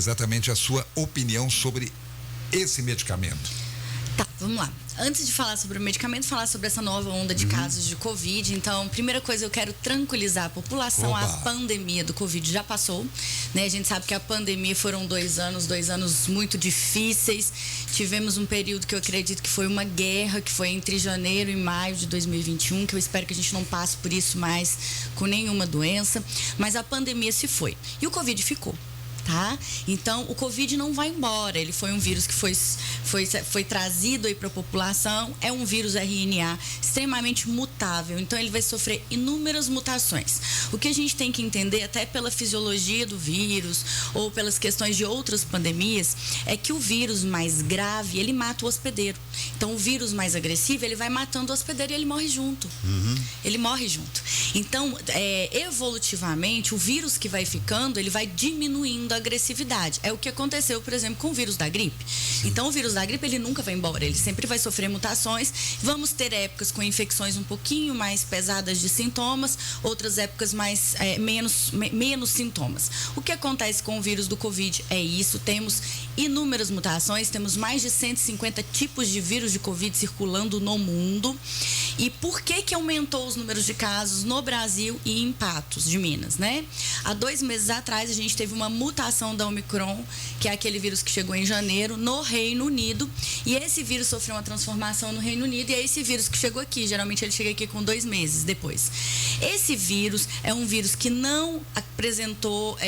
exatamente a sua opinião sobre esse medicamento. Tá, vamos lá. Antes de falar sobre o medicamento, falar sobre essa nova onda de casos de Covid. Então, primeira coisa, eu quero tranquilizar a população. A pandemia do Covid já passou, né? A gente sabe que a pandemia foram 2 anos muito difíceis. Tivemos um período que eu acredito que foi uma guerra, que foi entre janeiro e maio de 2021, que eu espero que a gente não passe por isso mais com nenhuma doença. Mas a pandemia se foi. E o Covid ficou. Tá? Então, o Covid não vai embora. Ele foi um vírus que foi trazido aí para a população. É um vírus RNA extremamente mutável. Então, ele vai sofrer inúmeras mutações. O que a gente tem que entender, até pela fisiologia do vírus ou pelas questões de outras pandemias, é que o vírus mais grave, ele mata o hospedeiro. Então, o vírus mais agressivo, ele vai matando o hospedeiro e ele morre junto. Ele morre junto. Então, evolutivamente, o vírus que vai ficando, ele vai diminuindo a agressividade. É o que aconteceu, por exemplo, com o vírus da gripe. Então, o vírus da gripe, ele nunca vai embora. Ele sempre vai sofrer mutações. Vamos ter épocas com infecções um pouquinho mais pesadas de sintomas, outras épocas menos sintomas. O que acontece com o vírus do Covid é isso. Temos inúmeras mutações, temos mais de 150 tipos de vírus de Covid circulando no mundo. E por que aumentou os números de casos no Brasil e em Patos de Minas, né? Há 2 meses atrás, a gente teve uma mutação da Omicron, que é aquele vírus que chegou em janeiro, no Reino Unido. E esse vírus sofreu uma transformação no Reino Unido e é esse vírus que chegou aqui. Geralmente ele chega aqui com 2 meses depois. Esse vírus é um vírus que não apresentou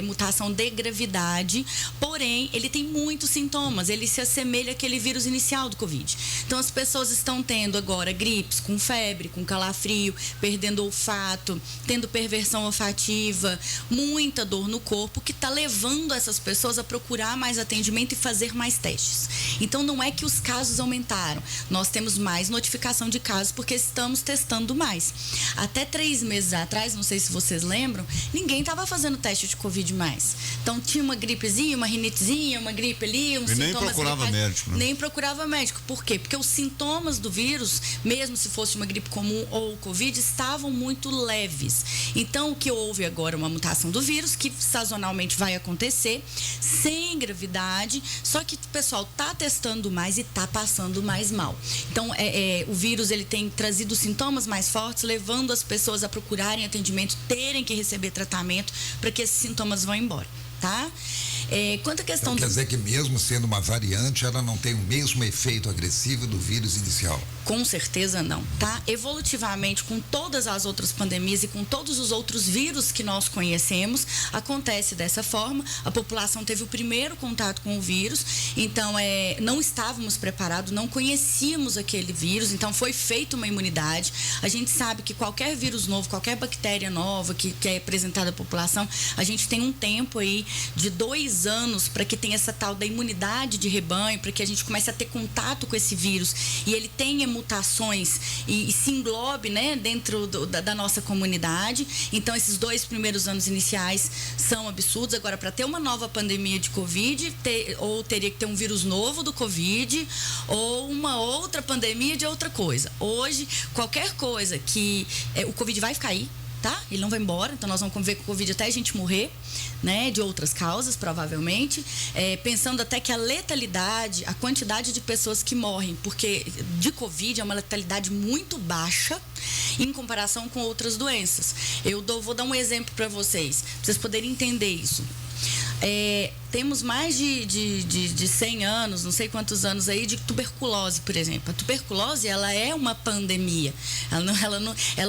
mutação de gravidade, porém, ele tem muitos sintomas. Ele se assemelha àquele vírus inicial do Covid. Então, as pessoas estão tendo agora gripes, com febre, com calafrio, perdendo olfato, tendo perversão olfativa, muita dor no corpo, que está levando essas pessoas a procurar mais atendimento e fazer mais testes. Então, não é que os casos aumentaram. Nós temos mais notificação de casos porque estamos testando mais. Até 3 meses atrás, não sei se vocês lembram, ninguém estava fazendo teste de Covid mais. Então, tinha uma gripezinha, uma rinitezinha, uma gripe ali, uns sintomas... nem procurava médico, né? Nem procurava médico. Por quê? Porque os sintomas do vírus, mesmo se fosse uma gripe comum ou Covid, estavam muito leves. Então, o que houve agora uma mutação do vírus, que sazonalmente vai acontecer, sem gravidade, só que o pessoal está testando mais e está passando mais mal. Então, o vírus, ele tem trazido sintomas mais fortes, levando as pessoas a procurarem atendimento, terem que receber tratamento para que esses sintomas vão embora, tá? Quanto à questão então, quer dizer que mesmo sendo uma variante, ela não tem o mesmo efeito agressivo do vírus inicial? Com certeza não, tá? Evolutivamente, com todas as outras pandemias e com todos os outros vírus que nós conhecemos, acontece dessa forma. A população teve o primeiro contato com o vírus, então não estávamos preparados, não conhecíamos aquele vírus, então foi feita uma imunidade. A gente sabe que qualquer vírus novo, qualquer bactéria nova que é apresentada à população, a gente tem um tempo aí de 2 anos para que tenha essa tal da imunidade de rebanho, para que a gente comece a ter contato com esse vírus e ele tenha mutações e se englobe, né, dentro da nossa comunidade. Então, esses 2 primeiros anos iniciais são absurdos. Agora, para ter uma nova pandemia de Covid, ou teria que ter um vírus novo do Covid, ou uma outra pandemia de outra coisa. Hoje, qualquer coisa que... o Covid vai ficar aí, tá? Ele não vai embora, então nós vamos conviver com o Covid até a gente morrer, né? De outras causas, provavelmente. Pensando até que a letalidade, a quantidade de pessoas que morrem porque de Covid é uma letalidade muito baixa em comparação com outras doenças. Vou dar um exemplo para vocês poderem entender isso. Temos mais de 100 anos, não sei quantos anos aí, de tuberculose, por exemplo. A tuberculose, ela é uma pandemia.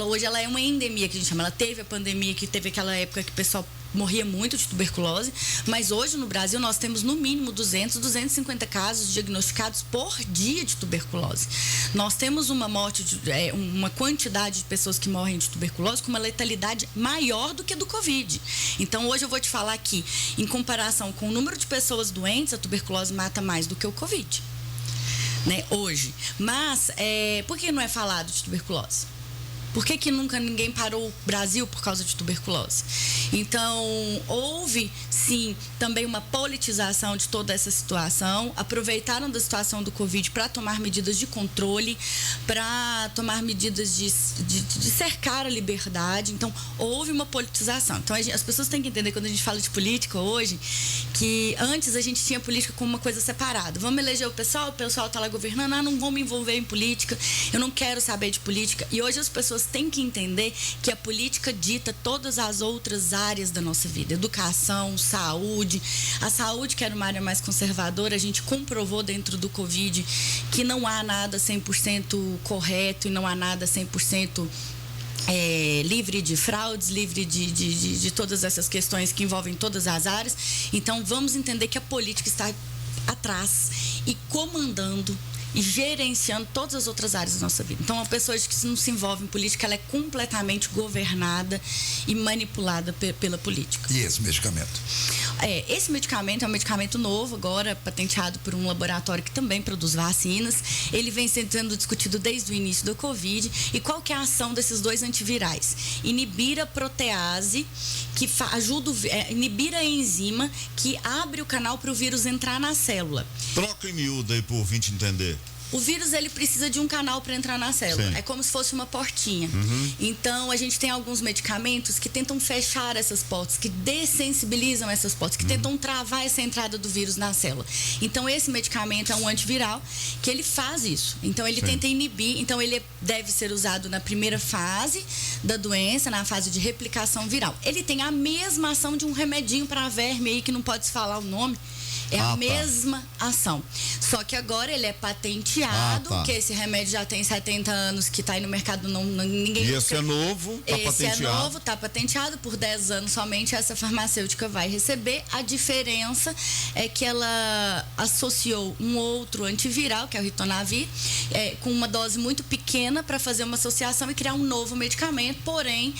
Hoje ela é uma endemia, que a gente chama. Ela teve a pandemia, que teve aquela época que o pessoal morria muito de tuberculose, mas hoje no Brasil nós temos no mínimo 250 casos diagnosticados por dia de tuberculose. Nós temos uma quantidade de pessoas que morrem de tuberculose com uma letalidade maior do que a do Covid. Então hoje eu vou te falar que, em comparação com o número de pessoas doentes, a tuberculose mata mais do que o Covid, né, hoje. Mas, por que não é falado de tuberculose? Por que nunca ninguém parou o Brasil por causa de tuberculose? Então, houve, sim, também uma politização de toda essa situação. Aproveitaram da situação do Covid para tomar medidas de controle, para tomar medidas de cercar a liberdade. Então, houve uma politização. Então, as pessoas têm que entender, quando a gente fala de política hoje, que antes a gente tinha política como uma coisa separada. Vamos eleger o pessoal está lá governando, não vou me envolver em política, eu não quero saber de política. E hoje as pessoas têm que entender que a política dita todas as outras áreas da nossa vida. Educação, saúde. A saúde, que era uma área mais conservadora, a gente comprovou dentro do Covid que não há nada 100% correto e não há nada 100% livre de fraudes, livre de todas essas questões que envolvem todas as áreas. Então, vamos entender que a política está atrás e comandando e gerenciando todas as outras áreas da nossa vida. Então, uma pessoa que não se envolve em política, ela é completamente governada e manipulada pela política. E esse medicamento? Esse medicamento é um medicamento novo, agora patenteado por um laboratório que também produz vacinas. Ele vem sendo discutido desde o início do Covid. E qual que é a ação desses dois antivirais? Inibir a protease, que ajuda, inibir a enzima que abre o canal para o vírus entrar na célula. Troca em miúdo aí, por ouvinte entender. O vírus, ele precisa de um canal para entrar na célula. Sim. É como se fosse uma portinha. Então, a gente tem alguns medicamentos que tentam fechar essas portas, que dessensibilizam essas portas, que tentam travar essa entrada do vírus na célula. Então, esse medicamento é um antiviral que ele faz isso. Então, ele tenta inibir. Então, ele deve ser usado na primeira fase da doença, na fase de replicação viral. Ele tem a mesma ação de um remedinho para verme aí, que não pode se falar o nome. É a mesma ação. Só que agora ele é patenteado, que esse remédio já tem 70 anos, que está aí no mercado, ninguém... E esse é novo, está patenteado. Esse é novo, está patenteado, por 10 anos somente essa farmacêutica vai receber. A diferença é que ela associou um outro antiviral, que é o ritonavir, com uma dose muito pequena para fazer uma associação e criar um novo medicamento, porém,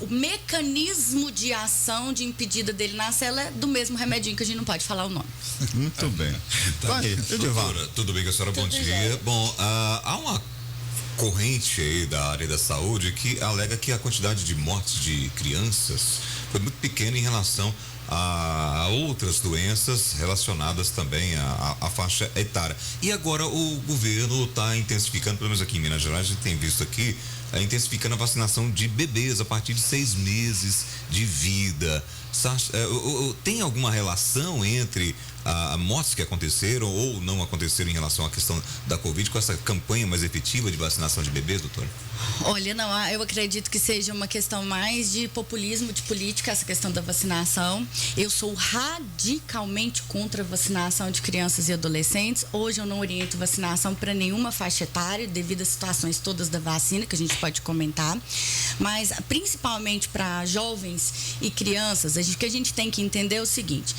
o mecanismo de ação, de impedida dele na célula é do mesmo remedinho, que a gente não pode falar o nome. Muito bem. Vai, doutora, tudo bem com a senhora? Bom dia. Bom, há uma corrente aí da área da saúde que alega que a quantidade de mortes de crianças foi muito pequena em relação a outras doenças relacionadas também à faixa etária. E agora o governo está intensificando, pelo menos aqui em Minas Gerais, a gente tem visto aqui, intensificando a vacinação de bebês a partir de 6 meses de vida. Tem alguma relação entre mortes que aconteceram ou não aconteceram em relação à questão da Covid com essa campanha mais efetiva de vacinação de bebês, doutor? Olha, não, eu acredito que seja uma questão mais de populismo, de política, essa questão da vacinação. Eu sou radicalmente contra a vacinação de crianças e adolescentes. Hoje eu não oriento vacinação para nenhuma faixa etária, devido às situações todas da vacina, que a gente pode comentar. Mas, principalmente para jovens e crianças, o que a gente tem que entender é o seguinte: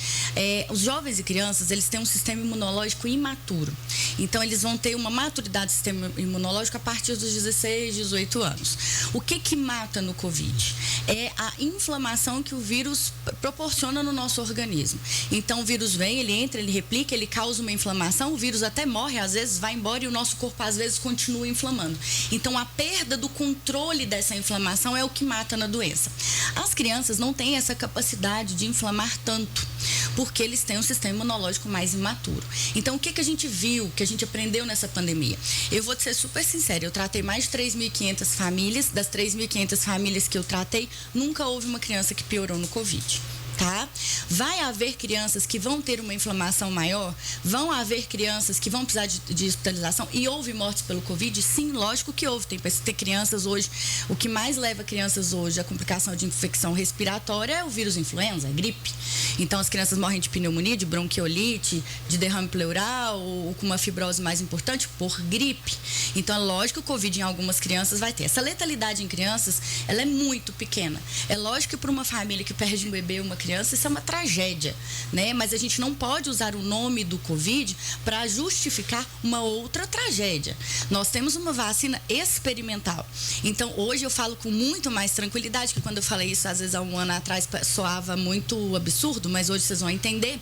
os jovens e crianças, eles têm um sistema imunológico imaturo. Então, eles vão ter uma maturidade do sistema imunológico a partir dos 16, 18 anos. O que mata no Covid? É a inflamação que o vírus proporciona no nosso organismo. Então, o vírus vem, ele entra, ele replica, ele causa uma inflamação, o vírus até morre, às vezes vai embora e o nosso corpo, às vezes, continua inflamando. Então, a perda do controle dessa inflamação é o que mata na doença. As crianças não têm essa capacidade de inflamar tanto, porque eles têm um sistema imunológico mais imaturo. Então, o que a gente viu, que a gente aprendeu nessa pandemia? Eu vou ser super sincera, eu tratei mais de 3.500 famílias. Das 3.500 famílias que eu tratei, nunca houve uma criança que piorou no Covid. Tá? Vai haver crianças que vão ter uma inflamação maior, vão haver crianças que vão precisar de hospitalização, e houve mortes pelo Covid? Sim, lógico que houve. Tem crianças hoje, o que mais leva crianças hoje à complicação de infecção respiratória é o vírus influenza, a gripe. Então, as crianças morrem de pneumonia, de bronquiolite, de derrame pleural, ou com uma fibrose mais importante, por gripe. Então, é lógico que o Covid em algumas crianças vai ter. Essa letalidade em crianças, ela é muito pequena. É lógico que para uma família que perde um bebê ou uma criança, isso é uma tragédia, né? Mas a gente não pode usar o nome do Covid para justificar uma outra tragédia. Nós temos uma vacina experimental. Então, hoje eu falo com muito mais tranquilidade, que quando eu falei isso, às vezes há um ano atrás, soava muito absurdo, mas hoje vocês vão entender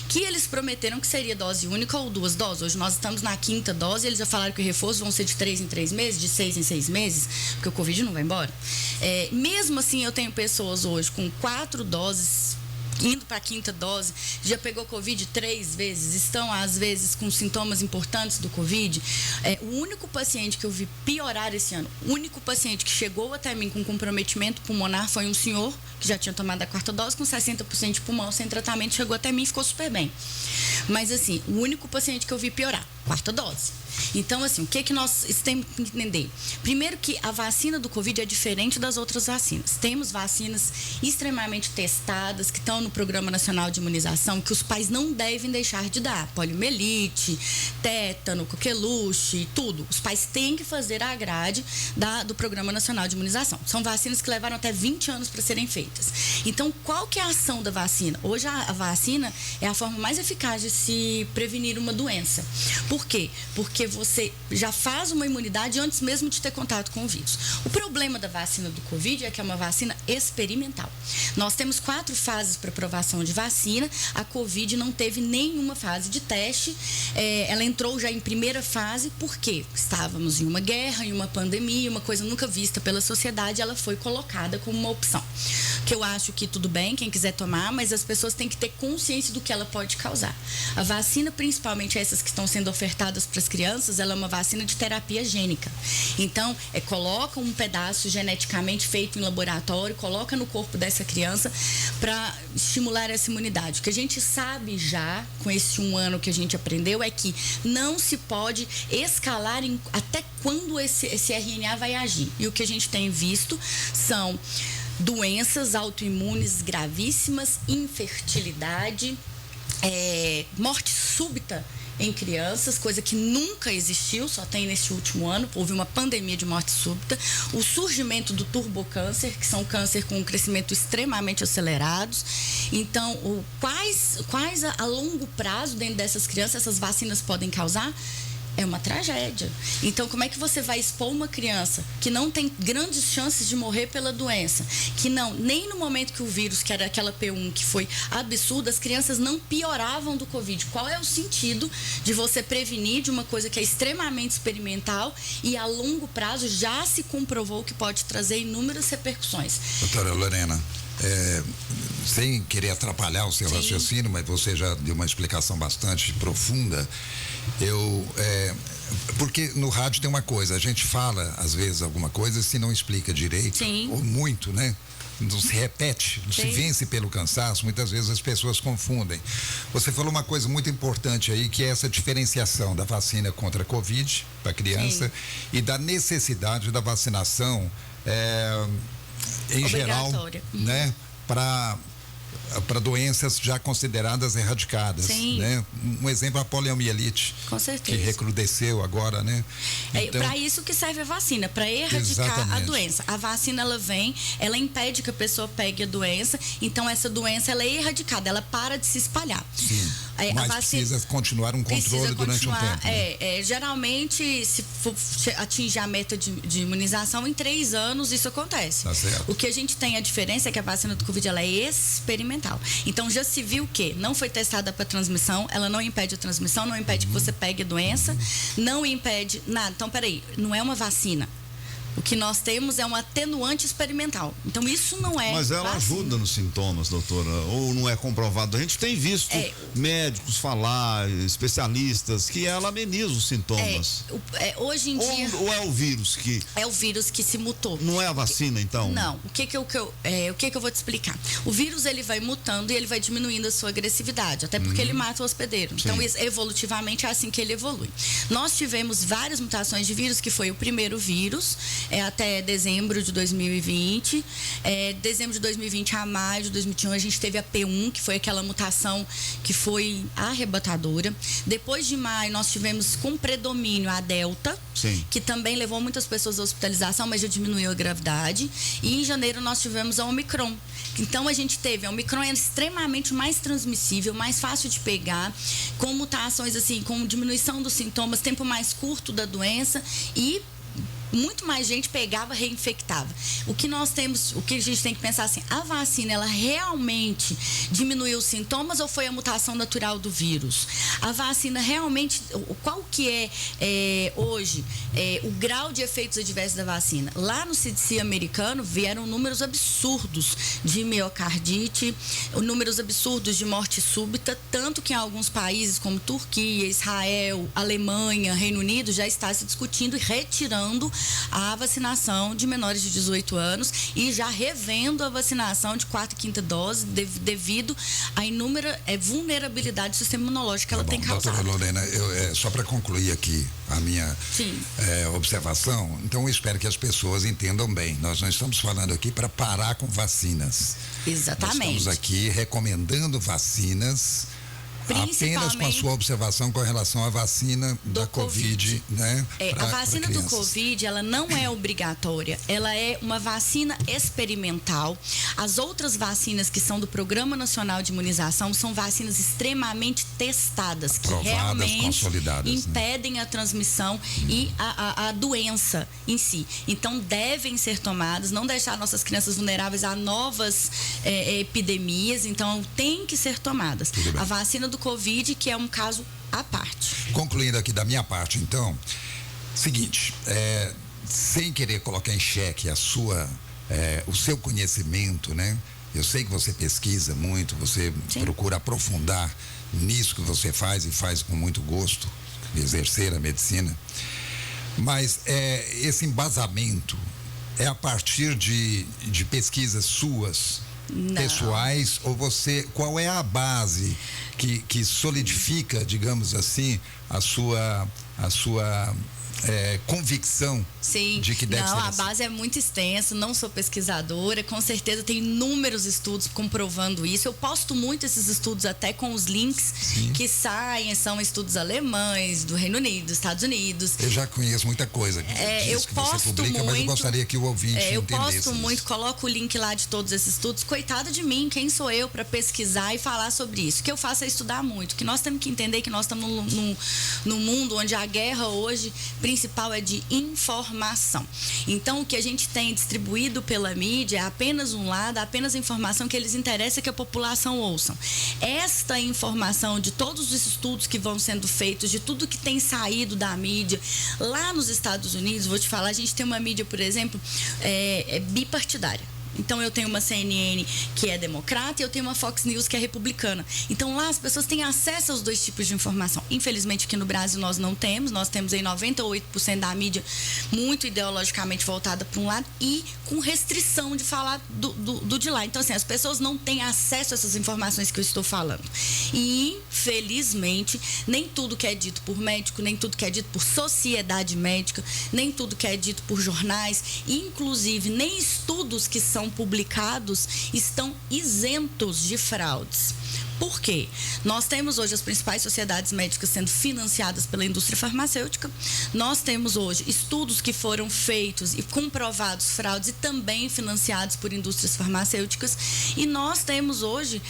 que eles prometeram que seria dose única ou 2 doses. Hoje nós estamos na 5ª dose, eles já falaram que o reforço vão ser de 3 em 3 meses, de 6 em 6 meses, porque o Covid não vai embora. Mesmo assim, eu tenho pessoas hoje com 4 doses, indo para a 5ª dose, já pegou Covid 3 vezes, estão às vezes com sintomas importantes do Covid. O único paciente que eu vi piorar esse ano, o único paciente que chegou até mim com comprometimento pulmonar foi um senhor que já tinha tomado a 4ª dose com 60% de pulmão sem tratamento, chegou até mim e ficou super bem. Mas assim, o único paciente que eu vi piorar, 4ª dose. Então, assim, o que nós temos que entender? Primeiro que a vacina do Covid é diferente das outras vacinas. Temos vacinas extremamente testadas, que estão no Programa Nacional de Imunização, que os pais não devem deixar de dar. Poliomielite, tétano, coqueluche, tudo. Os pais têm que fazer a grade do Programa Nacional de Imunização. São vacinas que levaram até 20 anos para serem feitas. Então, qual que é a ação da vacina? Hoje, a vacina é a forma mais eficaz de se prevenir uma doença. Por quê? Porque você já faz uma imunidade antes mesmo de ter contato com o vírus. O problema da vacina do Covid é que é uma vacina experimental. Nós temos 4 fases para aprovação de vacina. A Covid não teve nenhuma fase de teste. Ela entrou já em primeira fase porque estávamos em uma guerra, em uma pandemia, uma coisa nunca vista pela sociedade. Ela foi colocada como uma opção. Que eu acho que tudo bem, quem quiser tomar, mas as pessoas têm que ter consciência do que ela pode causar. A vacina, principalmente essas que estão sendo ofertadas para as crianças, ela é uma vacina de terapia gênica. Então, coloca um pedaço geneticamente feito em laboratório, coloca no corpo dessa criança para estimular essa imunidade. O que a gente sabe já, com esse 1 ano que a gente aprendeu, é que não se pode escalar até quando esse RNA vai agir. E o que a gente tem visto são doenças autoimunes gravíssimas, infertilidade, morte súbita em crianças, coisa que nunca existiu, só tem nesse último ano. Houve uma pandemia de morte súbita, o surgimento do turbocâncer, que são câncer com um crescimento extremamente acelerados. Então, quais a longo prazo dentro dessas crianças essas vacinas podem causar? É uma tragédia. Então, como é que você vai expor uma criança que não tem grandes chances de morrer pela doença, que nem no momento que o vírus, que era aquela P1, que foi absurda, as crianças não pioravam do Covid? Qual é o sentido de você prevenir de uma coisa que é extremamente experimental e a longo prazo já se comprovou que pode trazer inúmeras repercussões? Doutora Lorena, sem querer atrapalhar o seu raciocínio, mas você já deu uma explicação bastante profunda. Porque no rádio tem uma coisa, a gente fala às vezes alguma coisa se não explica direito, ou muito, né? Não se repete, não se vence pelo cansaço, muitas vezes as pessoas confundem. Você falou uma coisa muito importante aí, que é essa diferenciação da vacina contra a Covid para a criança e da necessidade da vacinação em geral, né? Para doenças já consideradas erradicadas, né? Um exemplo é a poliomielite, com certeza, que recrudesceu agora, né? Então, para isso que serve a vacina, para erradicar a doença. A vacina, ela impede que a pessoa pegue a doença, então essa doença ela é erradicada, ela para de se espalhar. Sim. Mas precisa continuar um controle durante um tempo. Né? Geralmente, se for atingir a meta de imunização, em 3 anos isso acontece. Tá certo. O que a gente tem a diferença é que a vacina do Covid ela é experimental. Então já se viu que não foi testada para transmissão, ela não impede a transmissão, não impede que você pegue a doença, não impede nada. Então, peraí, não é uma vacina. O que nós temos é um atenuante experimental. Então, isso não é Mas ela vacina. Ajuda nos sintomas, doutora? Ou não é comprovado? A gente tem visto médicos falar, especialistas, que ela ameniza os sintomas. Hoje em dia... Ou é o vírus que... É o vírus que se mutou. Não é a vacina, então? Não. O que eu vou te explicar? O vírus, ele vai mutando e ele vai diminuindo a sua agressividade, até porque ele mata o hospedeiro. Sim. Então, evolutivamente, é assim que ele evolui. Nós tivemos várias mutações de vírus, que foi o primeiro vírus, até dezembro de 2020. Dezembro de 2020 a maio de 2021, a gente teve a P1, que foi aquela mutação que foi arrebatadora. Depois de maio, nós tivemos com predomínio a Delta, Sim. que também levou muitas pessoas à hospitalização, mas já diminuiu a gravidade. E em janeiro nós tivemos a Omicron. Então a gente teve a Omicron extremamente mais transmissível, mais fácil de pegar, com mutações assim, com diminuição dos sintomas, tempo mais curto da doença e muito mais gente pegava, reinfectava. O que a gente tem que pensar assim, a vacina, ela realmente diminuiu os sintomas ou foi a mutação natural do vírus? A vacina realmente, qual que é hoje o grau de efeitos adversos da vacina? Lá no CDC americano vieram números absurdos de miocardite, números absurdos de morte súbita, tanto que em alguns países como Turquia, Israel, Alemanha, Reino Unido, já está se discutindo e retirando a vacinação de menores de 18 anos e já revendo a vacinação de 4ª e 5ª dose devido à inúmera vulnerabilidade do sistema imunológico que ela tem causado. Doutora Lorena, só para concluir aqui a minha observação, então eu espero que as pessoas entendam bem. Nós não estamos falando aqui para parar com vacinas. Exatamente. Nós estamos aqui recomendando vacinas apenas com a sua observação com relação à vacina da Covid, né? A vacina do Covid, ela não é obrigatória, ela é uma vacina experimental. As outras vacinas que são do Programa Nacional de Imunização são vacinas extremamente testadas, que realmente impedem a transmissão e a doença em si. Então, devem ser tomadas, não deixar nossas crianças vulneráveis a novas epidemias, então tem que ser tomadas. A vacina do Covid, que é um caso à parte. Concluindo aqui da minha parte, então, seguinte, sem querer colocar em xeque o seu conhecimento, né? Eu sei que você pesquisa muito, você procura aprofundar nisso que você faz e faz com muito gosto, exercer a medicina, mas esse embasamento é a partir de pesquisas suas, pessoais, ou qual é a base que solidifica, digamos assim, a sua convicção de que deve ser a base é muito extensa, não sou pesquisadora, com certeza tem inúmeros estudos comprovando isso. Eu posto muito esses estudos até com os links que saem, são estudos alemães, do Reino Unido, dos Estados Unidos. Eu já conheço muita coisa eu que posto você publica, muito, mas eu gostaria que o ouvinte entendesse. Eu posto muito, coloco o link lá de todos esses estudos. Coitada de mim, quem sou eu para pesquisar e falar sobre isso? O que eu faço é estudar muito, que nós temos que entender que nós estamos num mundo onde a guerra hoje principal é de informação. Então, o que a gente tem distribuído pela mídia é apenas um lado, apenas a informação que eles interessam que a população ouça. Esta informação de todos os estudos que vão sendo feitos, de tudo que tem saído da mídia, lá nos Estados Unidos, vou te falar, a gente tem uma mídia, por exemplo, bipartidária. Então, eu tenho uma CNN que é democrata e eu tenho uma Fox News que é republicana. Então, lá as pessoas têm acesso aos dois tipos de informação. Infelizmente, aqui no Brasil nós não temos. Nós temos aí 98% da mídia muito ideologicamente voltada para um lado e com restrição de falar do de lá. Então, assim, as pessoas não têm acesso a essas informações que eu estou falando. E, infelizmente, nem tudo que é dito por médico, nem tudo que é dito por sociedade médica, nem tudo que é dito por jornais, inclusive nem estudos que são publicados estão isentos de fraudes. Por quê? Nós temos hoje as principais sociedades médicas sendo financiadas pela indústria farmacêutica. Nós temos hoje estudos que foram feitos e comprovados fraudes e também financiados por indústrias farmacêuticas. E nós temos hoje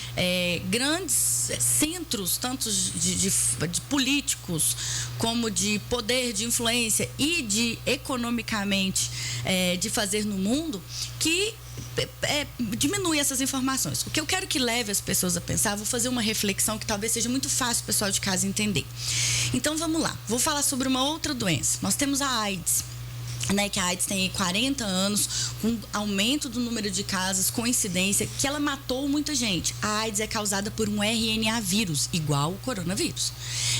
grandes centros, tanto de políticos como de poder, de influência e de economicamente de fazer no mundo, que diminui essas informações. O que eu quero que leve as pessoas a pensar, vou fazer uma reflexão que talvez seja muito fácil o pessoal de casa entender. Então, vamos lá. Vou falar sobre uma outra doença. Nós temos a AIDS. Que a AIDS tem 40 anos, com aumento do número de casos, com incidência, que ela matou muita gente. A AIDS é causada por um RNA vírus, igual o coronavírus.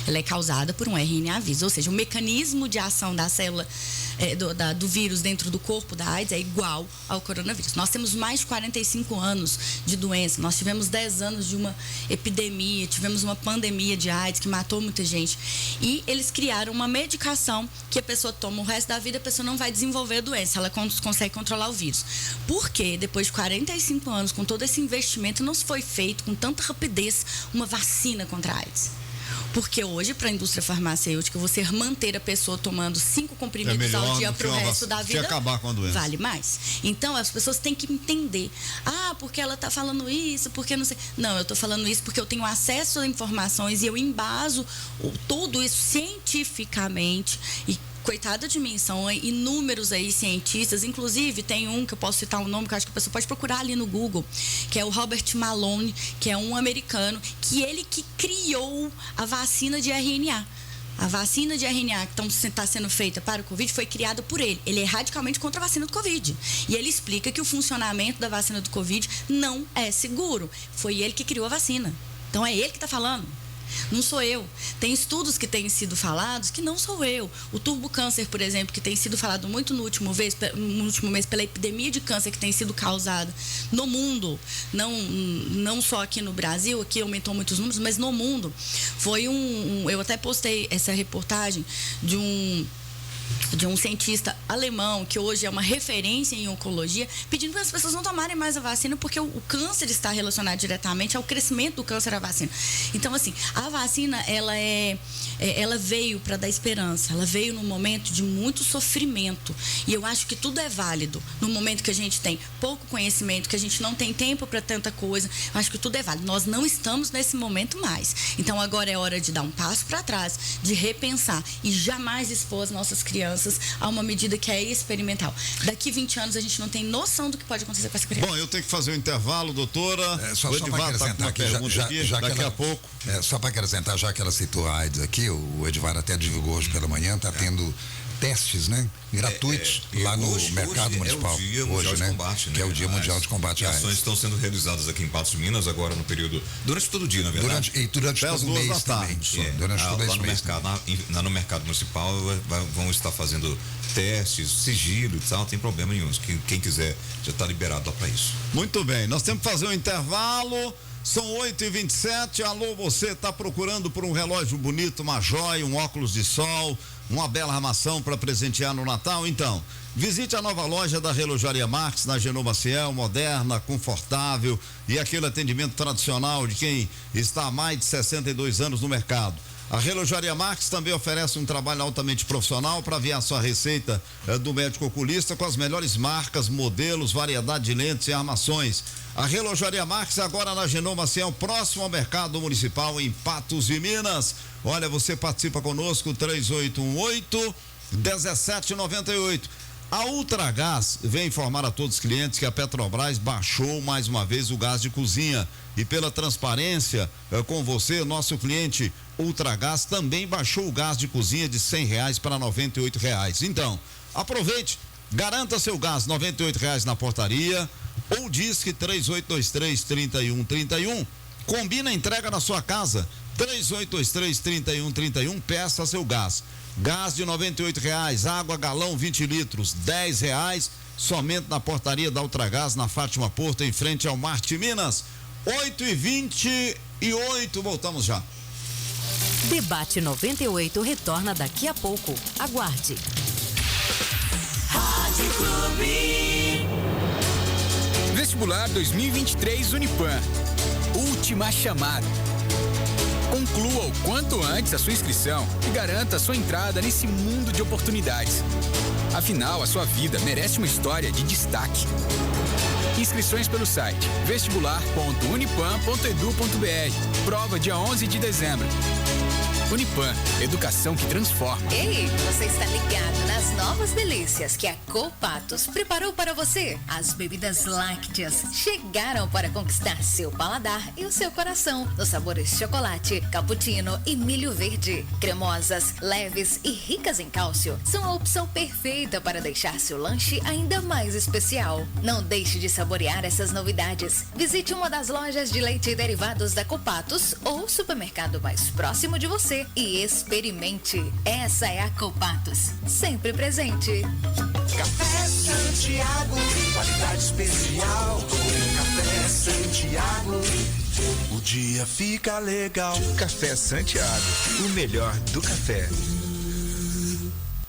Ela é causada por um RNA vírus, ou seja, o mecanismo de ação da célula do vírus dentro do corpo da AIDS é igual ao coronavírus. Nós temos mais de 45 anos de doença, nós tivemos 10 anos de uma epidemia, tivemos uma pandemia de AIDS que matou muita gente. E eles criaram uma medicação que a pessoa toma o resto da vida, a pessoa não vai desenvolver a doença, ela consegue controlar o vírus. Por quê? Depois de 45 anos, com todo esse investimento, não se foi feito com tanta rapidez uma vacina contra a AIDS? Porque hoje, para a indústria farmacêutica, você manter a pessoa tomando 5 comprimidos ao dia para o resto da vida, acabar com a doença, vale mais. Então, as pessoas têm que entender. Porque ela está falando isso, porque não sei. Não, eu estou falando isso porque eu tenho acesso a informações e eu embaso tudo isso cientificamente e coitado de mim, são inúmeros aí cientistas, inclusive tem um que eu posso citar um nome que eu acho que a pessoa pode procurar ali no Google, que é o Robert Malone, que é um americano, que ele que criou a vacina de RNA. A vacina de RNA que está sendo feita para o Covid foi criada por ele. Ele é radicalmente contra a vacina do Covid. E ele explica que o funcionamento da vacina do Covid não é seguro. Foi ele que criou a vacina. Então é ele que está falando. Não sou eu. Tem estudos que têm sido falados que não sou eu. O turbocâncer, por exemplo, que tem sido falado muito no último mês pela epidemia de câncer que tem sido causada no mundo, não só aqui no Brasil, aqui aumentou muitos números, mas no mundo. Foi eu até postei essa reportagem de um cientista alemão, que hoje é uma referência em oncologia, pedindo para as pessoas não tomarem mais a vacina, porque o câncer está relacionado diretamente ao crescimento do câncer à vacina. Então, assim, a vacina, ela veio para dar esperança, ela veio num momento de muito sofrimento, e eu acho que tudo é válido. No momento que a gente tem pouco conhecimento, que a gente não tem tempo para tanta coisa, eu acho que tudo é válido. Nós não estamos nesse momento mais. Então, agora é hora de dar um passo para trás, de repensar e jamais expor as nossas crianças a uma medida que é experimental. Daqui 20 anos a gente não tem noção do que pode acontecer com essa criança. Bom, eu tenho que fazer um intervalo, doutora. Só para acrescentar aqui, daqui a pouco. Só para acrescentar, já que ela citou a AIDS aqui, o Edivar até divulgou hoje pela manhã, está tendo testes, né, gratuitos lá no mercado municipal. É o Dia Mundial de Combate, né? Que é o Dia Mundial de Combate à AIDS. Ações estão sendo realizadas aqui em Patos de Minas agora no período, durante todo o dia, na verdade. Durante todo o mês também. Durante todo esse mês. Lá no mercado municipal vão estar fazendo testes, sigilo e tal, não tem problema nenhum. Quem quiser já está liberado lá para isso. Muito bem, nós temos que fazer um intervalo. São 8h27. Alô, você está procurando por um relógio bonito, uma joia, um óculos de sol, uma bela armação para presentear no Natal? Então, visite a nova loja da Relojaria Marques, na Genô Maciel, moderna, confortável e aquele atendimento tradicional de quem está há mais de 62 anos no mercado. A Relojaria Marques também oferece um trabalho altamente profissional para aviar sua receita do médico oculista com as melhores marcas, modelos, variedade de lentes e armações. A Relojaria Marques agora na Genô Maciel, próximo ao mercado municipal em Patos de Minas. Olha, você participa conosco, 3818-1798. A Ultragás vem informar a todos os clientes que a Petrobras baixou mais uma vez o gás de cozinha. E pela transparência com você, nosso cliente Ultragás também baixou o gás de cozinha de R$100 para R$98. Então, aproveite, garanta seu gás R$98 na portaria ou Disque 3823-3131. Combina a entrega na sua casa, 3823-3131, peça seu gás. Gás de R$98, água galão 20 litros, R$10, somente na portaria da Ultragás, na Fátima Porto, em frente ao Marte Minas. 8h28, voltamos já. Debate 98 retorna daqui a pouco. Aguarde. Rádio Clube. Vestibular 2023 Unipam. Última chamada. Conclua o quanto antes a sua inscrição e garanta a sua entrada nesse mundo de oportunidades. Afinal, a sua vida merece uma história de destaque. Inscrições pelo site vestibular.unipam.edu.br. Prova dia 11 de dezembro. Unipam, educação que transforma. Ei, você está ligado nas novas delícias que a Copatos preparou para você. As bebidas lácteas chegaram para conquistar seu paladar e o seu coração. Nos sabores chocolate, cappuccino e milho verde. Cremosas, leves e ricas em cálcio. São a opção perfeita para deixar seu lanche ainda mais especial. Não deixe de saborear essas novidades. Visite uma das lojas de leite e derivados da Copatos ou supermercado mais próximo de você e experimente. Essa é a Copatos, sempre presente. Café Santiago, qualidade especial. Café Santiago, o dia fica legal. Café Santiago, o melhor do café.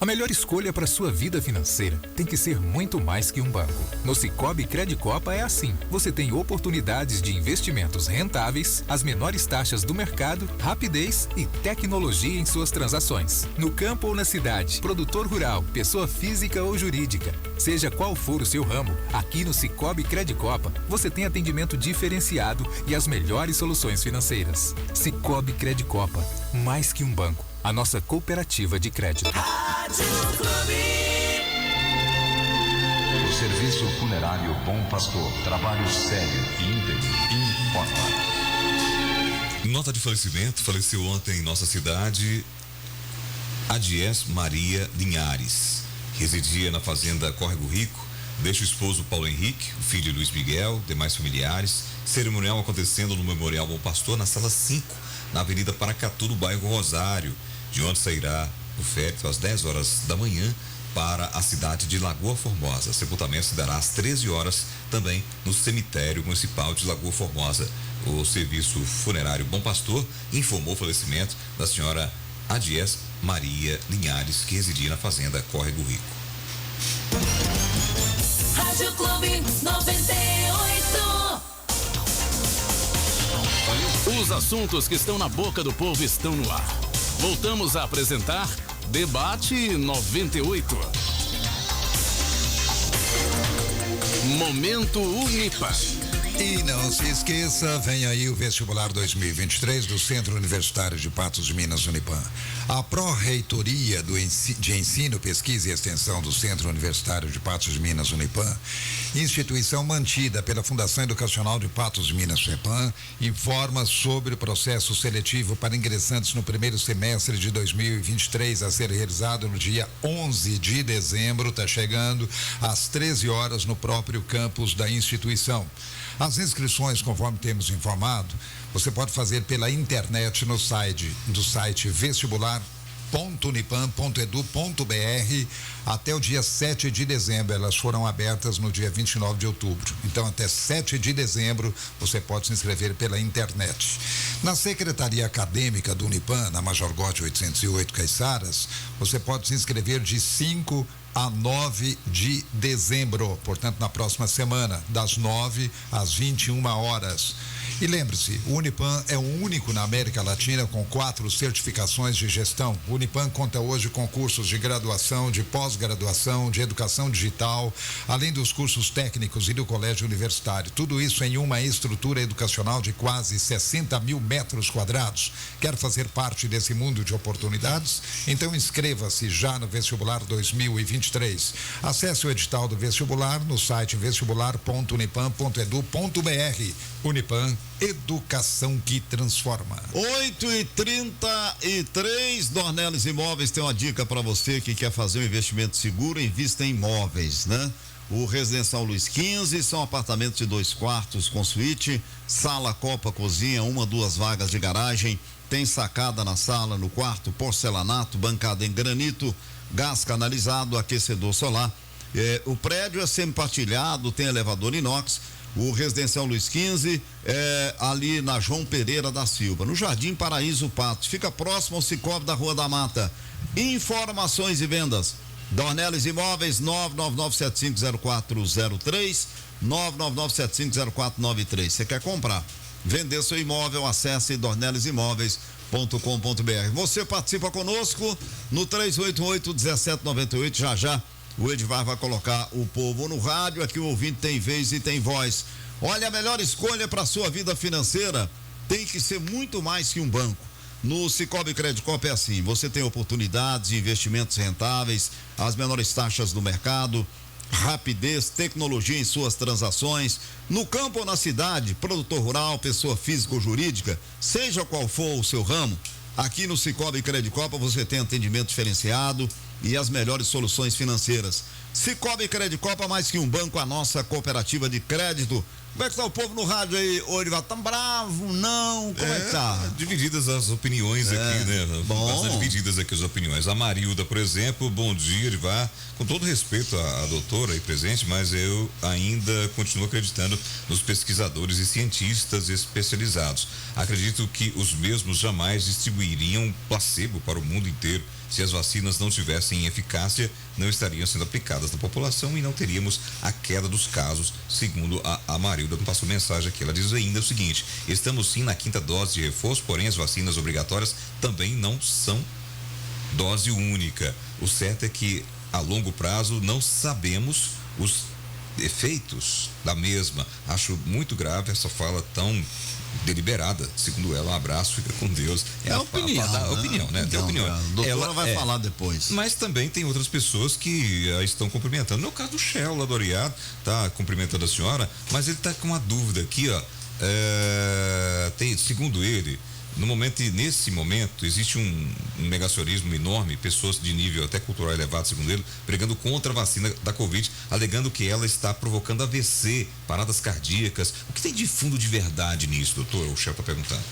A melhor escolha para sua vida financeira tem que ser muito mais que um banco. No Sicoob Credicopa é assim. Você tem oportunidades de investimentos rentáveis, as menores taxas do mercado, rapidez e tecnologia em suas transações. No campo ou na cidade, produtor rural, pessoa física ou jurídica, seja qual for o seu ramo, aqui no Sicoob Credicopa você tem atendimento diferenciado e as melhores soluções financeiras. Sicoob Credicopa, mais que um banco, a nossa cooperativa de crédito. Rádio Clube. O Serviço Funerário Bom Pastor, trabalho sério e íntegro, informa. Nota de falecimento: faleceu ontem em nossa cidade Adies Maria Linhares. Residia na fazenda Córrego Rico. Deixa o esposo Paulo Henrique, o filho Luiz Miguel, demais familiares. Cerimonial acontecendo no Memorial Bom Pastor, na sala 5, na Avenida Paracatu, no bairro Rosário, de onde sairá o féretro às 10 horas da manhã para a cidade de Lagoa Formosa. Sepultamento se dará às 13 horas, também no cemitério municipal de Lagoa Formosa. O Serviço Funerário Bom Pastor informou o falecimento da senhora Adies Maria Linhares, que residia na fazenda Córrego Rico. Rádio Clube 98. Os assuntos que estão na boca do povo estão no ar. Voltamos a apresentar Debate 98. Momento Unipam. E não se esqueça, vem aí o vestibular 2023 do Centro Universitário de Patos de Minas, Unipam. A Pró-Reitoria de Ensino, Pesquisa e Extensão do Centro Universitário de Patos de Minas, Unipam, instituição mantida pela Fundação Educacional de Patos de Minas, FEPAM, informa sobre o processo seletivo para ingressantes no primeiro semestre de 2023 a ser realizado no dia 11 de dezembro, está chegando às 13 horas no próprio campus da instituição. As inscrições, conforme temos informado, você pode fazer pela internet no site vestibular.unipam.edu.br até o dia 7 de dezembro. Elas foram abertas no dia 29 de outubro. Então, até 7 de dezembro, você pode se inscrever pela internet. Na Secretaria Acadêmica do Unipam, na Major Gotti 808 Caiçaras, você pode se inscrever de 5 a 9 de dezembro, portanto, na próxima semana, das 9 às 21 horas. E lembre-se, o Unipam é o único na América Latina com 4 certificações de gestão. O Unipam conta hoje com cursos de graduação, de pós-graduação, de educação digital, além dos cursos técnicos e do colégio universitário. Tudo isso em uma estrutura educacional de quase 60 mil metros quadrados. Quer fazer parte desse mundo de oportunidades? Então inscreva-se já no vestibular 2023. Acesse o edital do vestibular no site vestibular.unipam.edu.br. Unipam, educação que transforma. 8h33, Dornelles Imóveis tem uma dica para você que quer fazer um investimento seguro. Invista em imóveis, né? O Residencial Luiz XV são apartamentos de 2 quartos com suíte, sala, copa, cozinha, 1, 2 vagas de garagem, tem sacada na sala, no quarto, porcelanato, bancada em granito, gás canalizado, aquecedor solar. O prédio é semi-partilhado, tem elevador inox. O Residencial Luiz XV é ali na João Pereira da Silva, no Jardim Paraíso Patos. Fica próximo ao Cicobi da Rua da Mata. Informações e vendas: Dornelles Imóveis, 999750403, 999750493. Você quer comprar, vender seu imóvel? Acesse dornellesimóveis.com.br. Você participa conosco no 388-1798. Já o Edvar vai colocar o povo no rádio. Aqui o ouvinte tem vez e tem voz. Olha, a melhor escolha para sua vida financeira tem que ser muito mais que um banco. No Cicobi Credicop é assim: você tem oportunidades de investimentos rentáveis, as menores taxas do mercado, rapidez, tecnologia em suas transações, no campo ou na cidade, produtor rural, pessoa física ou jurídica, seja qual for o seu ramo. Aqui no Cicobi Credicop você tem atendimento diferenciado e as melhores soluções financeiras. Cicobi Credicop, mais que um banco, a nossa cooperativa de crédito. Como é que tá o povo no rádio aí, Orival? Tá bravo? Não? Como é que tá? Divididas as opiniões aqui, né? Bastante divididas aqui as opiniões. A Marilda, por exemplo, bom dia, Orival. Com todo respeito à doutora aí presente, mas eu ainda continuo acreditando nos pesquisadores e cientistas especializados. Acredito que os mesmos jamais distribuiriam placebo para o mundo inteiro. Se as vacinas não tivessem eficácia, não estariam sendo aplicadas na população e não teríamos a queda dos casos, segundo a Marilda, que passou mensagem aqui. Ela diz ainda o seguinte: estamos sim na 5ª dose de reforço, porém as vacinas obrigatórias também não são dose única. O certo é que a longo prazo não sabemos efeitos da mesma. Acho muito grave essa fala tão deliberada, segundo ela. Um abraço, fica com Deus. É a opinião, opinião, né? Tem opinião. A doutora vai falar depois. Mas também tem outras pessoas que a estão cumprimentando. No caso do Shell, lá do Oriado, tá cumprimentando a senhora, mas ele tá com uma dúvida aqui, ó. Segundo ele, nesse momento, existe um negacionismo enorme, pessoas de nível até cultural elevado, segundo ele, pregando contra a vacina da Covid, alegando que ela está provocando AVC, paradas cardíacas. O que tem de fundo de verdade nisso, doutor? O chefe está perguntando.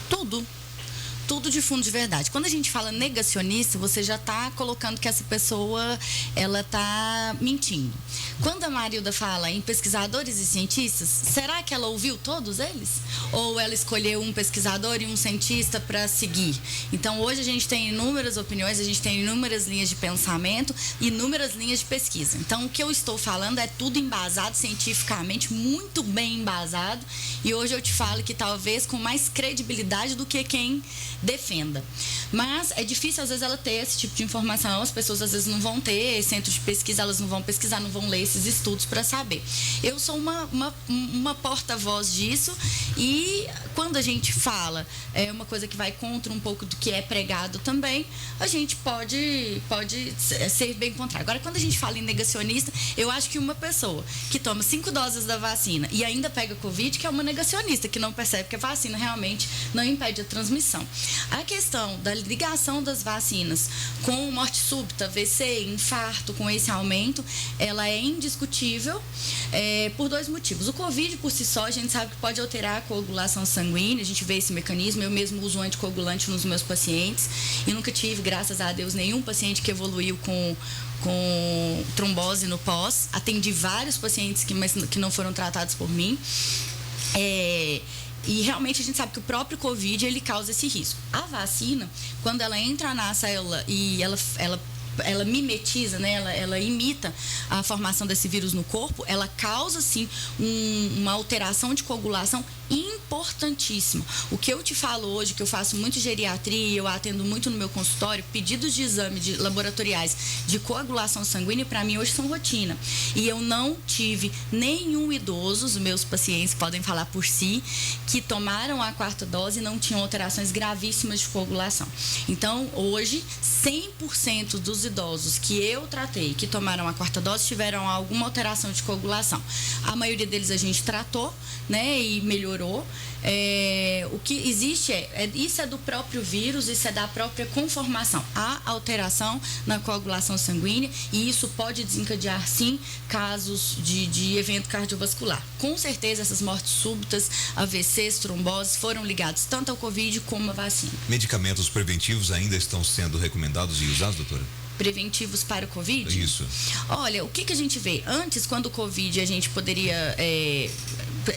Tudo de fundo de verdade. Quando a gente fala negacionista, você já está colocando que essa pessoa, ela está mentindo. Quando a Marilda fala em pesquisadores e cientistas, será que ela ouviu todos eles? Ou ela escolheu um pesquisador e um cientista para seguir? Então, hoje a gente tem inúmeras opiniões, a gente tem inúmeras linhas de pensamento, inúmeras linhas de pesquisa. Então, o que eu estou falando é tudo embasado cientificamente, muito bem embasado, e hoje eu te falo que talvez com mais credibilidade do que quem defenda. Mas é difícil, às vezes, ela ter esse tipo de informação. As pessoas, às vezes, não vão ter centro de pesquisa, elas não vão pesquisar, não vão ler esses estudos para saber. Eu sou uma porta-voz disso, e quando a gente fala uma coisa que vai contra um pouco do que é pregado também, a gente pode ser bem contrário. Agora, quando a gente fala em negacionista, eu acho que uma pessoa que toma 5 doses da vacina e ainda pega Covid, que é uma negacionista, que não percebe que a vacina realmente não impede a transmissão. A questão da ligação das vacinas com morte súbita, AVC, infarto, com esse aumento, ela é indiscutível por 2 motivos. O Covid, por si só, a gente sabe que pode alterar a coagulação sanguínea, a gente vê esse mecanismo. Eu mesmo uso anticoagulante nos meus pacientes e nunca tive, graças a Deus, nenhum paciente que evoluiu com trombose no pós. Atendi vários pacientes que não foram tratados por mim. E realmente a gente sabe que o próprio Covid, ele causa esse risco. A vacina, quando ela entra na célula e ela mimetiza, né? Ela imita a formação desse vírus no corpo, ela causa, sim, uma alteração de coagulação importantíssima. O que eu te falo hoje, que eu faço muito geriatria, eu atendo muito no meu consultório, pedidos de exame laboratoriais de coagulação sanguínea, para mim hoje são rotina. E eu não tive nenhum idoso, os meus pacientes podem falar por si, que tomaram a 4ª dose e não tinham alterações gravíssimas de coagulação. Então, hoje, 100% dos idosos que eu tratei, que tomaram a 4ª dose, tiveram alguma alteração de coagulação. A maioria deles a gente tratou, né, e melhorou. O que existe isso é do próprio vírus, isso é da própria conformação. Há alteração na coagulação sanguínea e isso pode desencadear, sim, casos de evento cardiovascular. Com certeza, essas mortes súbitas, AVCs, tromboses, foram ligados tanto ao Covid como à vacina. Medicamentos preventivos ainda estão sendo recomendados e usados, doutora? Preventivos para o Covid? Isso. Olha, o que a gente vê? Antes, quando o Covid a gente poderia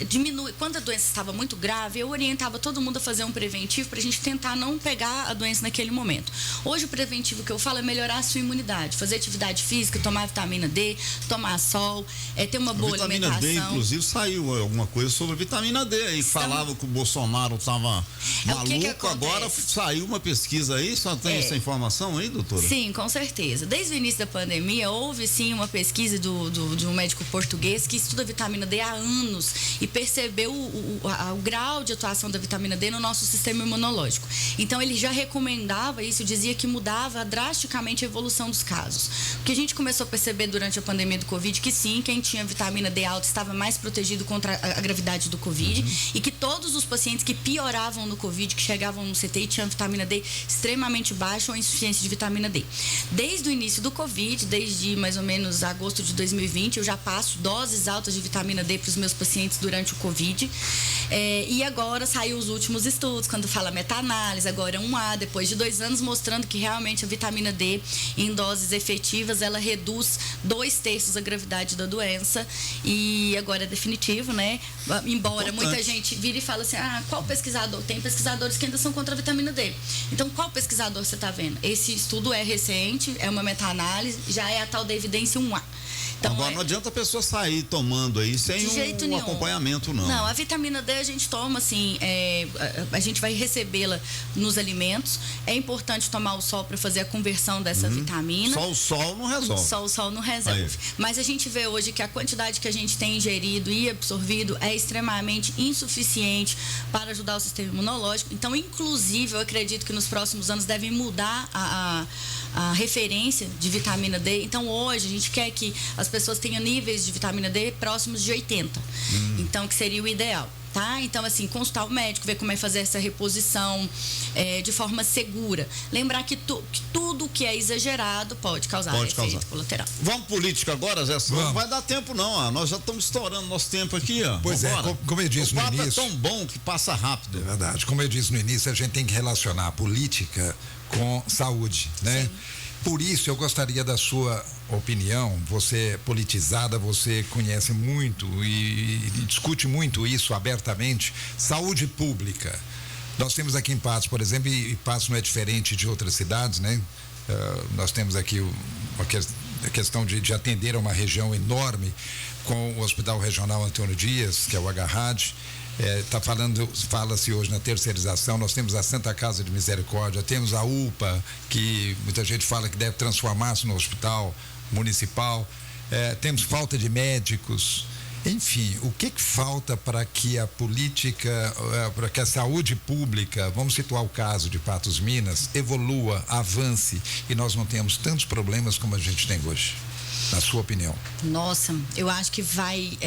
diminuir, quando a doença estava muito grave, eu orientava todo mundo a fazer um preventivo para a gente tentar não pegar a doença naquele momento. Hoje, o preventivo que eu falo é melhorar a sua imunidade, fazer atividade física, tomar vitamina D, tomar sol, ter uma boa alimentação. Vitamina D, inclusive, saiu alguma coisa sobre a vitamina D aí. Falava que o Bolsonaro estava maluco, agora saiu uma pesquisa aí, só tem essa informação aí, doutora? Sim, com certeza. Desde o início da pandemia, houve sim uma pesquisa de um médico português que estuda a vitamina D há anos e percebeu o grau de atuação da vitamina D no nosso sistema imunológico. Então, ele já recomendava isso, dizia que mudava drasticamente a evolução dos casos. O que a gente começou a perceber durante a pandemia do Covid, que sim, quem tinha vitamina D alta estava mais protegido contra a gravidade do Covid, e que todos os pacientes que pioravam no Covid, que chegavam no CTI, tinham vitamina D extremamente baixa ou insuficiência de vitamina D. Desde o início do Covid, desde mais ou menos agosto de 2020, eu já passo doses altas de vitamina D para os meus pacientes durante o Covid. E agora saiu os últimos estudos, quando fala meta-análise, agora 1A, depois de 2 anos, mostrando que realmente a vitamina D, em doses efetivas, ela reduz 2/3 a gravidade da doença. E agora é definitivo, né? Embora muita gente vire e fala assim, qual pesquisador? Tem pesquisadores que ainda são contra a vitamina D. Então, qual pesquisador você está vendo? Esse estudo é recente, é uma meta-análise, já é a tal da evidência 1A. Então, agora não adianta a pessoa sair tomando aí sem um acompanhamento, não. Não, a vitamina D a gente toma assim, a gente vai recebê-la nos alimentos. É importante tomar o sol para fazer a conversão dessa vitamina. Só o sol não resolve. Só o sol não resolve. Aí. Mas a gente vê hoje que a quantidade que a gente tem ingerido e absorvido é extremamente insuficiente para ajudar o sistema imunológico. Então, inclusive, eu acredito que nos próximos anos devem mudar a referência de vitamina D. Então, hoje, a gente quer que as pessoas tenham níveis de vitamina D próximos de 80. Então, que seria o ideal. Tá? Então, assim, consultar o médico, ver como é fazer essa reposição de forma segura. Lembrar que tudo que é exagerado pode causar efeito colateral. Vamos política agora, Zé? Não vai dar tempo, não. Nós já estamos estourando nosso tempo aqui, ó. Pois vambora. Como eu disse no início. O papo é tão bom que passa rápido. É verdade. Como eu disse no início, a gente tem que relacionar a política com saúde, né? Sim. Por isso, eu gostaria da sua opinião. Você é politizada, você conhece muito e discute muito isso abertamente. Saúde pública. Nós temos aqui em Patos, por exemplo, e Patos não é diferente de outras cidades, né? Nós temos aqui a questão de atender a uma região enorme com o Hospital Regional Antônio Dias, que é o HRAD. Fala-se hoje na terceirização. Nós temos a Santa Casa de Misericórdia, temos a UPA, que muita gente fala que deve transformar-se no hospital municipal, temos falta de médicos. Enfim, o que falta para que a política, para que a saúde pública, vamos situar o caso de Patos, Minas, evolua, avance e nós não temos tantos problemas como a gente tem hoje? Na sua opinião? Nossa, eu acho que vai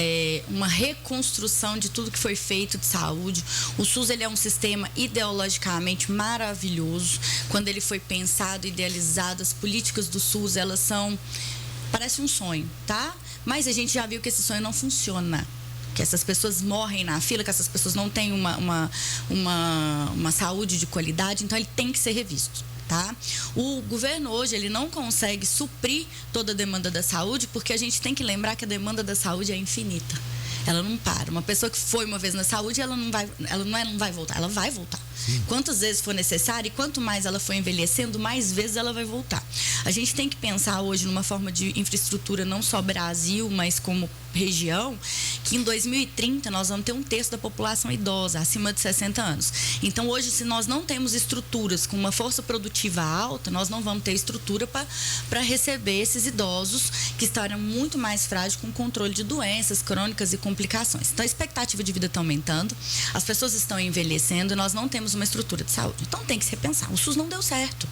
uma reconstrução de tudo que foi feito de saúde. O SUS, ele é um sistema ideologicamente maravilhoso. Quando ele foi pensado, idealizado, as políticas do SUS, elas parece um sonho, tá? Mas a gente já viu que esse sonho não funciona. Que essas pessoas morrem na fila, que essas pessoas não têm uma saúde de qualidade, então ele tem que ser revisto. Tá? O governo hoje, ele não consegue suprir toda a demanda da saúde, porque a gente tem que lembrar que a demanda da saúde é infinita. Ela não para. Uma pessoa que foi uma vez na saúde, ela não vai voltar, ela vai voltar. Sim. Quantas vezes for necessário e quanto mais ela for envelhecendo, mais vezes ela vai voltar. A gente tem que pensar hoje numa forma de infraestrutura, não só Brasil, mas como região, que em 2030 nós vamos ter 1/3 da população idosa, acima de 60 anos. Então, hoje, se nós não temos estruturas com uma força produtiva alta, nós não vamos ter estrutura para receber esses idosos que estarão muito mais frágeis com controle de doenças crônicas e complicações. Então, a expectativa de vida está aumentando, as pessoas estão envelhecendo e nós não temos uma estrutura de saúde. Então, tem que se repensar. O SUS não deu certo.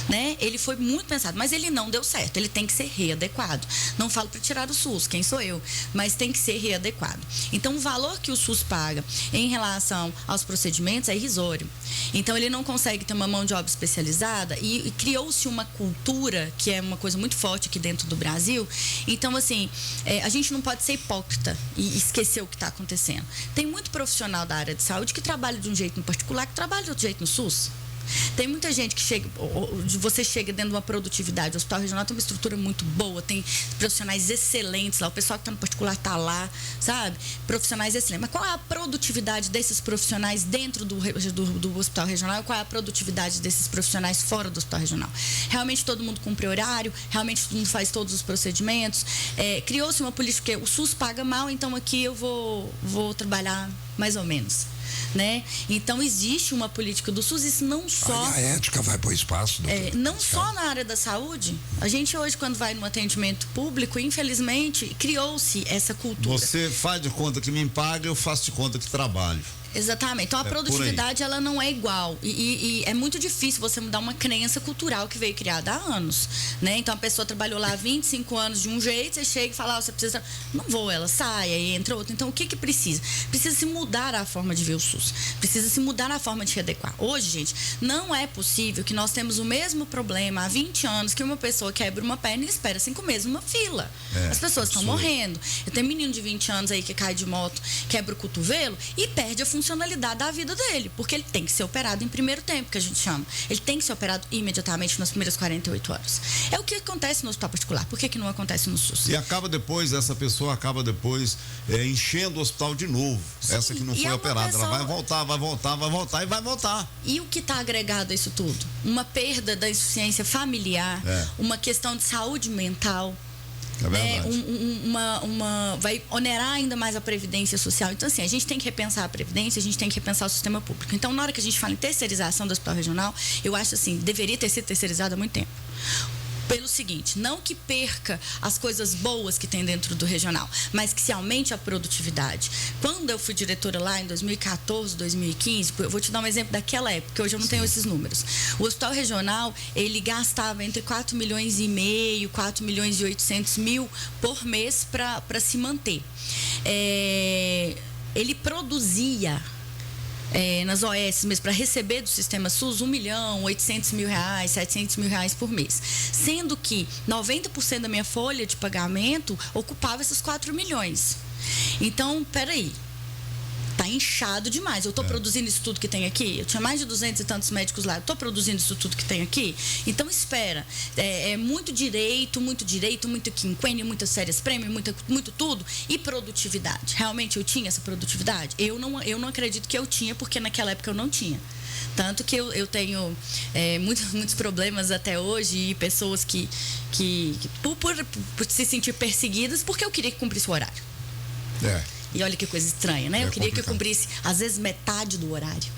Né? Ele foi muito pensado, mas ele não deu certo, ele tem que ser readequado. Não falo para tirar o SUS, quem sou eu, mas tem que ser readequado. Então, o valor que o SUS paga em relação aos procedimentos é irrisório. Então, ele não consegue ter uma mão de obra especializada e criou-se uma cultura que é uma coisa muito forte aqui dentro do Brasil. Então, assim, a gente não pode ser hipócrita e esquecer o que está acontecendo. Tem muito profissional da área de saúde que trabalha de um jeito no particular, que trabalha de outro jeito no SUS. Tem muita gente que você chega dentro de uma produtividade. O Hospital Regional tem uma estrutura muito boa, tem profissionais excelentes lá, o pessoal que está no particular está lá, sabe? Profissionais excelentes. Mas qual é a produtividade desses profissionais dentro do Hospital Regional e qual é a produtividade desses profissionais fora do Hospital Regional? Realmente todo mundo cumpre horário, realmente todo mundo faz todos os procedimentos. Criou-se uma política que o SUS paga mal, então aqui eu vou trabalhar mais ou menos. Né? Então existe uma política do SUS, isso não só... A ética vai para o espaço. Não só na área da saúde. A gente hoje, quando vai no atendimento público, infelizmente, criou-se essa cultura. Você faz de conta que me paga, eu faço de conta que trabalho. Exatamente. Então, a produtividade, ela não é igual. E é muito difícil você mudar uma crença cultural que veio criada há anos, né? Então, a pessoa trabalhou lá 25 anos de um jeito, você chega e fala, você precisa... Não vou, ela sai, aí entra outra. Então, o que precisa? Precisa se mudar a forma de ver o SUS. Precisa se mudar a forma de readequar. Hoje, gente, não é possível que nós temos o mesmo problema há 20 anos que uma pessoa quebra uma perna e espera 5 meses numa fila. As pessoas estão morrendo. Eu tenho um menino de 20 anos aí que cai de moto, quebra o cotovelo e perde a funcionalidade da vida dele, porque ele tem que ser operado em primeiro tempo, que a gente chama. Ele tem que ser operado imediatamente nas primeiras 48 horas. É o que acontece no hospital particular. Por que não acontece no SUS? E essa pessoa acaba depois enchendo o hospital de novo. Sim, essa que não foi operada. Ela vai voltar e vai voltar. E o que está agregado a isso tudo? Uma perda da insuficiência familiar, uma questão de saúde mental. vai onerar ainda mais a Previdência Social. Então, assim, a gente tem que repensar a Previdência, a gente tem que repensar o sistema público. Então, na hora que a gente fala em terceirização do hospital regional, eu acho assim, deveria ter sido terceirizado há muito tempo. Pelo seguinte, não que perca as coisas boas que tem dentro do regional, mas que se aumente a produtividade. Quando eu fui diretora lá em 2014, 2015, eu vou te dar um exemplo daquela época, porque hoje eu não tenho esses números. O hospital regional, ele gastava entre 4 milhões e meio, 4 milhões e 800 mil por mês para se manter. Ele produzia... nas OS mesmo, para receber do sistema SUS, 1 milhão, 800 mil reais, 700 mil reais por mês. Sendo que 90% da minha folha de pagamento ocupava esses 4 milhões. Então, peraí. Tá inchado demais. Eu estou produzindo isso tudo que tem aqui? Eu tinha mais de 200 e tantos médicos lá. Eu estou produzindo isso tudo que tem aqui? Então, espera. Muito direito, muito quinquênio, muitas férias prêmio, muito tudo. E produtividade. Realmente eu tinha essa produtividade? Eu não acredito que eu tinha, porque naquela época eu não tinha. Tanto que eu tenho muitos problemas até hoje e pessoas que por se sentir perseguidas porque eu queria que cumprisse o horário. E olha que coisa estranha, né? Eu queria que eu cumprisse, às vezes, metade do horário.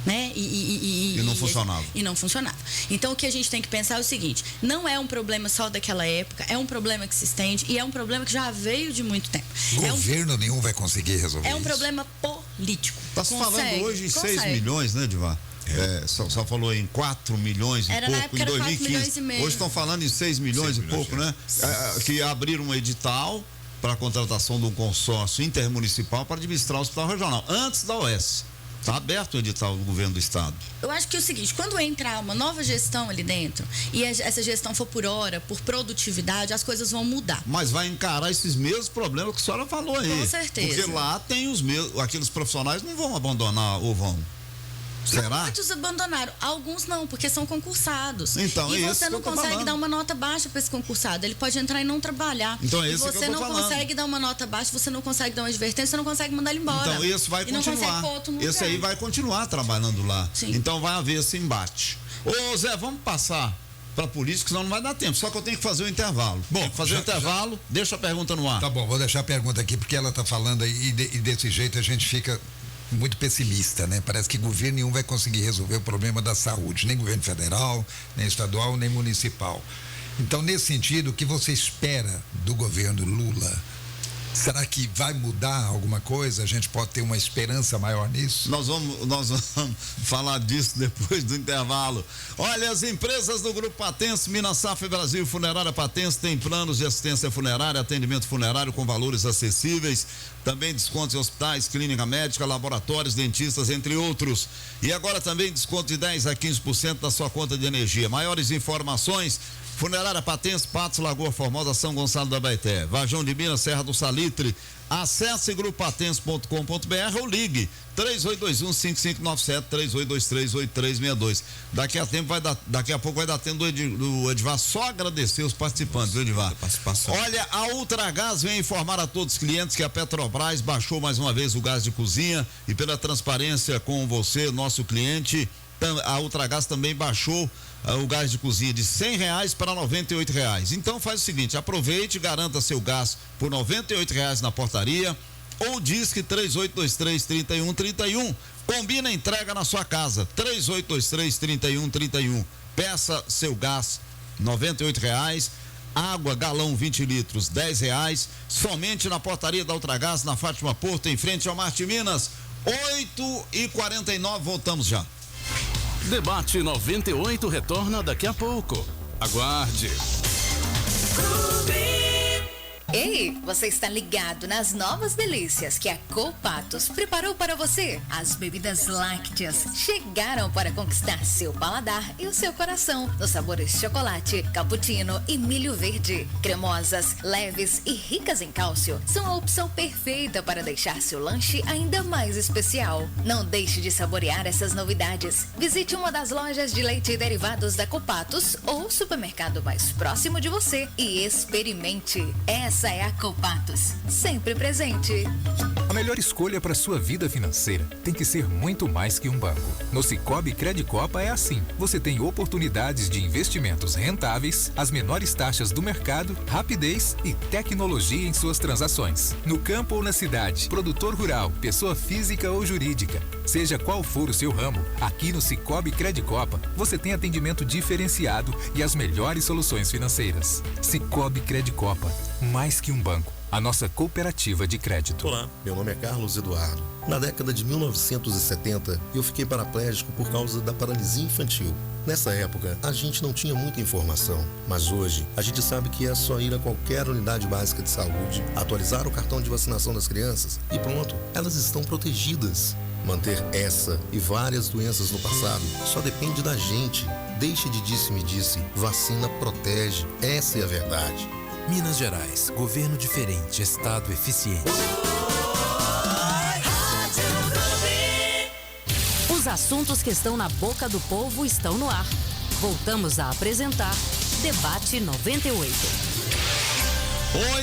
Né? E não funcionava. E não funcionava. Então, o que a gente tem que pensar é o seguinte: não é um problema só daquela época, é um problema que se estende e é um problema que já veio de muito tempo. Governo nenhum vai conseguir resolver isso. É um problema político. Está se falando hoje em 6 milhões, né, Divar? Só falou em 4 milhões e pouco em 2015. Hoje estão falando em 6 milhões e pouco, né? Que abriram um edital para a contratação de um consórcio intermunicipal para administrar o hospital regional, antes da OS. Está aberto o edital do governo do estado. Eu acho que é o seguinte: quando entrar uma nova gestão ali dentro e essa gestão for por hora, por produtividade, as coisas vão mudar. Mas vai encarar esses mesmos problemas que a senhora falou aí. Com certeza. Porque lá tem aqueles profissionais não vão abandonar ou vão. Será? Muitos abandonaram, alguns não, porque são concursados. Então, e você não consegue dar uma nota baixa para esse concursado, ele pode entrar e não trabalhar. Então, e você não consegue dar uma nota baixa, você não consegue dar uma advertência, você não consegue mandar ele embora. Então, esse vai continuar. Esse aí vai continuar trabalhando lá. Sim. Então, vai haver esse embate. Ô, Zé, vamos passar para política, senão não vai dar tempo. Só que eu tenho que fazer o intervalo. Bom, fazer o intervalo, deixa a pergunta no ar. Tá bom, vou deixar a pergunta aqui, porque ela tá falando aí e desse jeito a gente fica muito pessimista, né? Parece que governo nenhum vai conseguir resolver o problema da saúde, nem governo federal, nem estadual, nem municipal. Então, nesse sentido, o que você espera do governo Lula? Será que vai mudar alguma coisa? A gente pode ter uma esperança maior nisso? Nós vamos falar disso depois do intervalo. Olha, as empresas do Grupo Patense, Minas Safra Brasil Funerária Patense têm planos de assistência funerária, atendimento funerário com valores acessíveis, também descontos em hospitais, clínica médica, laboratórios, dentistas, entre outros. E agora também desconto de 10 a 15% da sua conta de energia. Maiores informações: Funerária Patense, Patos, Lagoa Formosa, São Gonçalo da Baeté, Varjão de Minas, Serra do Salitre. Acesse grupopatense.com.br ou ligue 3821-5597, 3823-8362. Daqui a pouco vai dar tempo do Edivar só agradecer os participantes, viu, Edivar? Olha, a Ultragás vem informar a todos os clientes que a Petrobras baixou mais uma vez o gás de cozinha, e pela transparência com você, nosso cliente, a Ultragás também baixou o gás de cozinha de R$100 para R$98. Então faz o seguinte: aproveite e garanta seu gás por R$98 na portaria, ou Disque 3823-3131. Combina a entrega na sua casa, 3823-3131. Peça seu gás, R$98. Água, galão 20 litros, R$10. Somente na portaria da Ultragás, na Fátima Porto, em frente ao Marte Minas. 8h49, voltamos já. Debate 98 retorna daqui a pouco. Aguarde. Ei, você está ligado nas novas delícias que a Copatos preparou para você? As bebidas lácteas chegaram para conquistar seu paladar e o seu coração, nos sabores chocolate, cappuccino e milho verde. Cremosas, leves e ricas em cálcio, são a opção perfeita para deixar seu lanche ainda mais especial. Não deixe de saborear essas novidades. Visite uma das lojas de leite e derivados da Copatos ou supermercado mais próximo de você e experimente. Essa é a Copatos, sempre presente. A melhor escolha para sua vida financeira tem que ser muito mais que um banco. No Sicoob Credicopa é assim. Você tem oportunidades de investimentos rentáveis, as menores taxas do mercado, rapidez e tecnologia em suas transações. No campo ou na cidade, produtor rural, pessoa física ou jurídica, seja qual for o seu ramo, aqui no Sicoob Credicopa você tem atendimento diferenciado e as melhores soluções financeiras. Sicoob Credicopa, mais que um banco. A nossa cooperativa de crédito. Olá, meu nome é Carlos Eduardo. Na década de 1970, eu fiquei paraplégico por causa da paralisia infantil. Nessa época, a gente não tinha muita informação, mas hoje a gente sabe que é só ir a qualquer unidade básica de saúde, atualizar o cartão de vacinação das crianças e pronto, elas estão protegidas. Manter essa e várias doenças no passado só depende da gente. Deixe de disse-me-disse, vacina protege, essa é a verdade. Minas Gerais, governo diferente, estado eficiente. Os assuntos que estão na boca do povo estão no ar. Voltamos a apresentar Debate 98.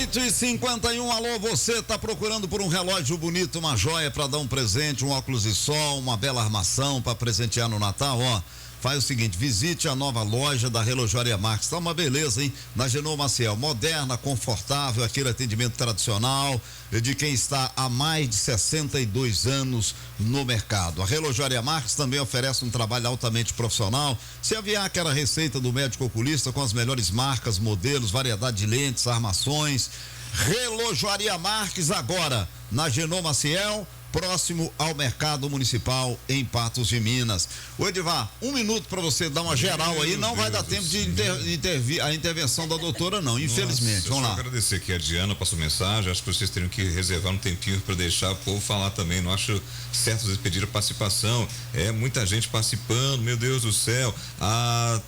8h51, alô, você tá procurando por um relógio bonito, uma joia para dar um presente, um óculos de sol, uma bela armação para presentear no Natal, ó. Faz o seguinte, visite a nova loja da Relojoaria Marques, tá uma beleza, hein? Na Genô Maciel, moderna, confortável, aquele atendimento tradicional de quem está há mais de 62 anos no mercado. A Relojoaria Marques também oferece um trabalho altamente profissional. Se aviar aquela receita do médico oculista com as melhores marcas, modelos, variedade de lentes, armações. Relojoaria Marques agora na Genô Maciel, próximo ao Mercado Municipal em Patos de Minas. O Edivar, 1 minuto para você dar uma geral aí, não vai dar tempo de a intervenção da doutora não, infelizmente. Vamos lá. Agradecer aqui a Diana, passou mensagem, acho que vocês teriam que reservar um tempinho para deixar o povo falar também, não acho certo vocês pedir a participação, é muita gente participando, meu Deus do céu.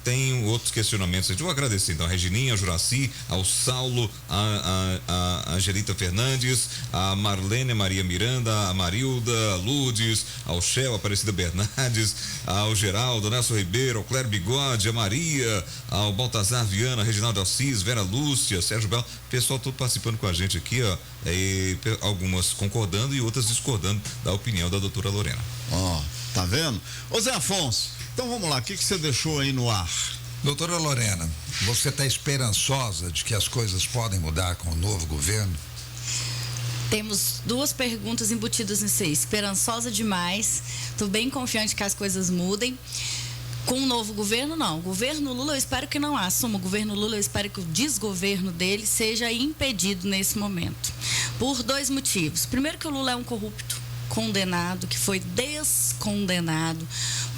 Tem outros questionamentos, eu vou agradecer então a Regininha, a Juraci, ao Saulo, a Angelita Fernandes, a Marlene Maria Miranda, a Marilda, a Lourdes, ao Shell, Aparecida Bernardes, ao Geraldo, Nelson Ribeiro, ao Clério Bigode, a Maria, ao Baltazar Viana, Reginaldo Assis, Vera Lúcia, Sérgio Belo, pessoal todo participando com a gente aqui, ó, algumas concordando e outras discordando da opinião da doutora Lorena. Ó, tá vendo? Ô Zé Afonso, então vamos lá, o que você deixou aí no ar? Doutora Lorena, você está esperançosa de que as coisas podem mudar com o novo governo? Temos 2 perguntas embutidas nisso aí. Esperançosa demais. Estou bem confiante que as coisas mudem. Com o novo governo, não. O governo Lula, eu espero que não assuma. O governo Lula, eu espero que o desgoverno dele seja impedido nesse momento. Por 2 motivos. Primeiro, que o Lula é um corrupto, condenado, que foi descondenado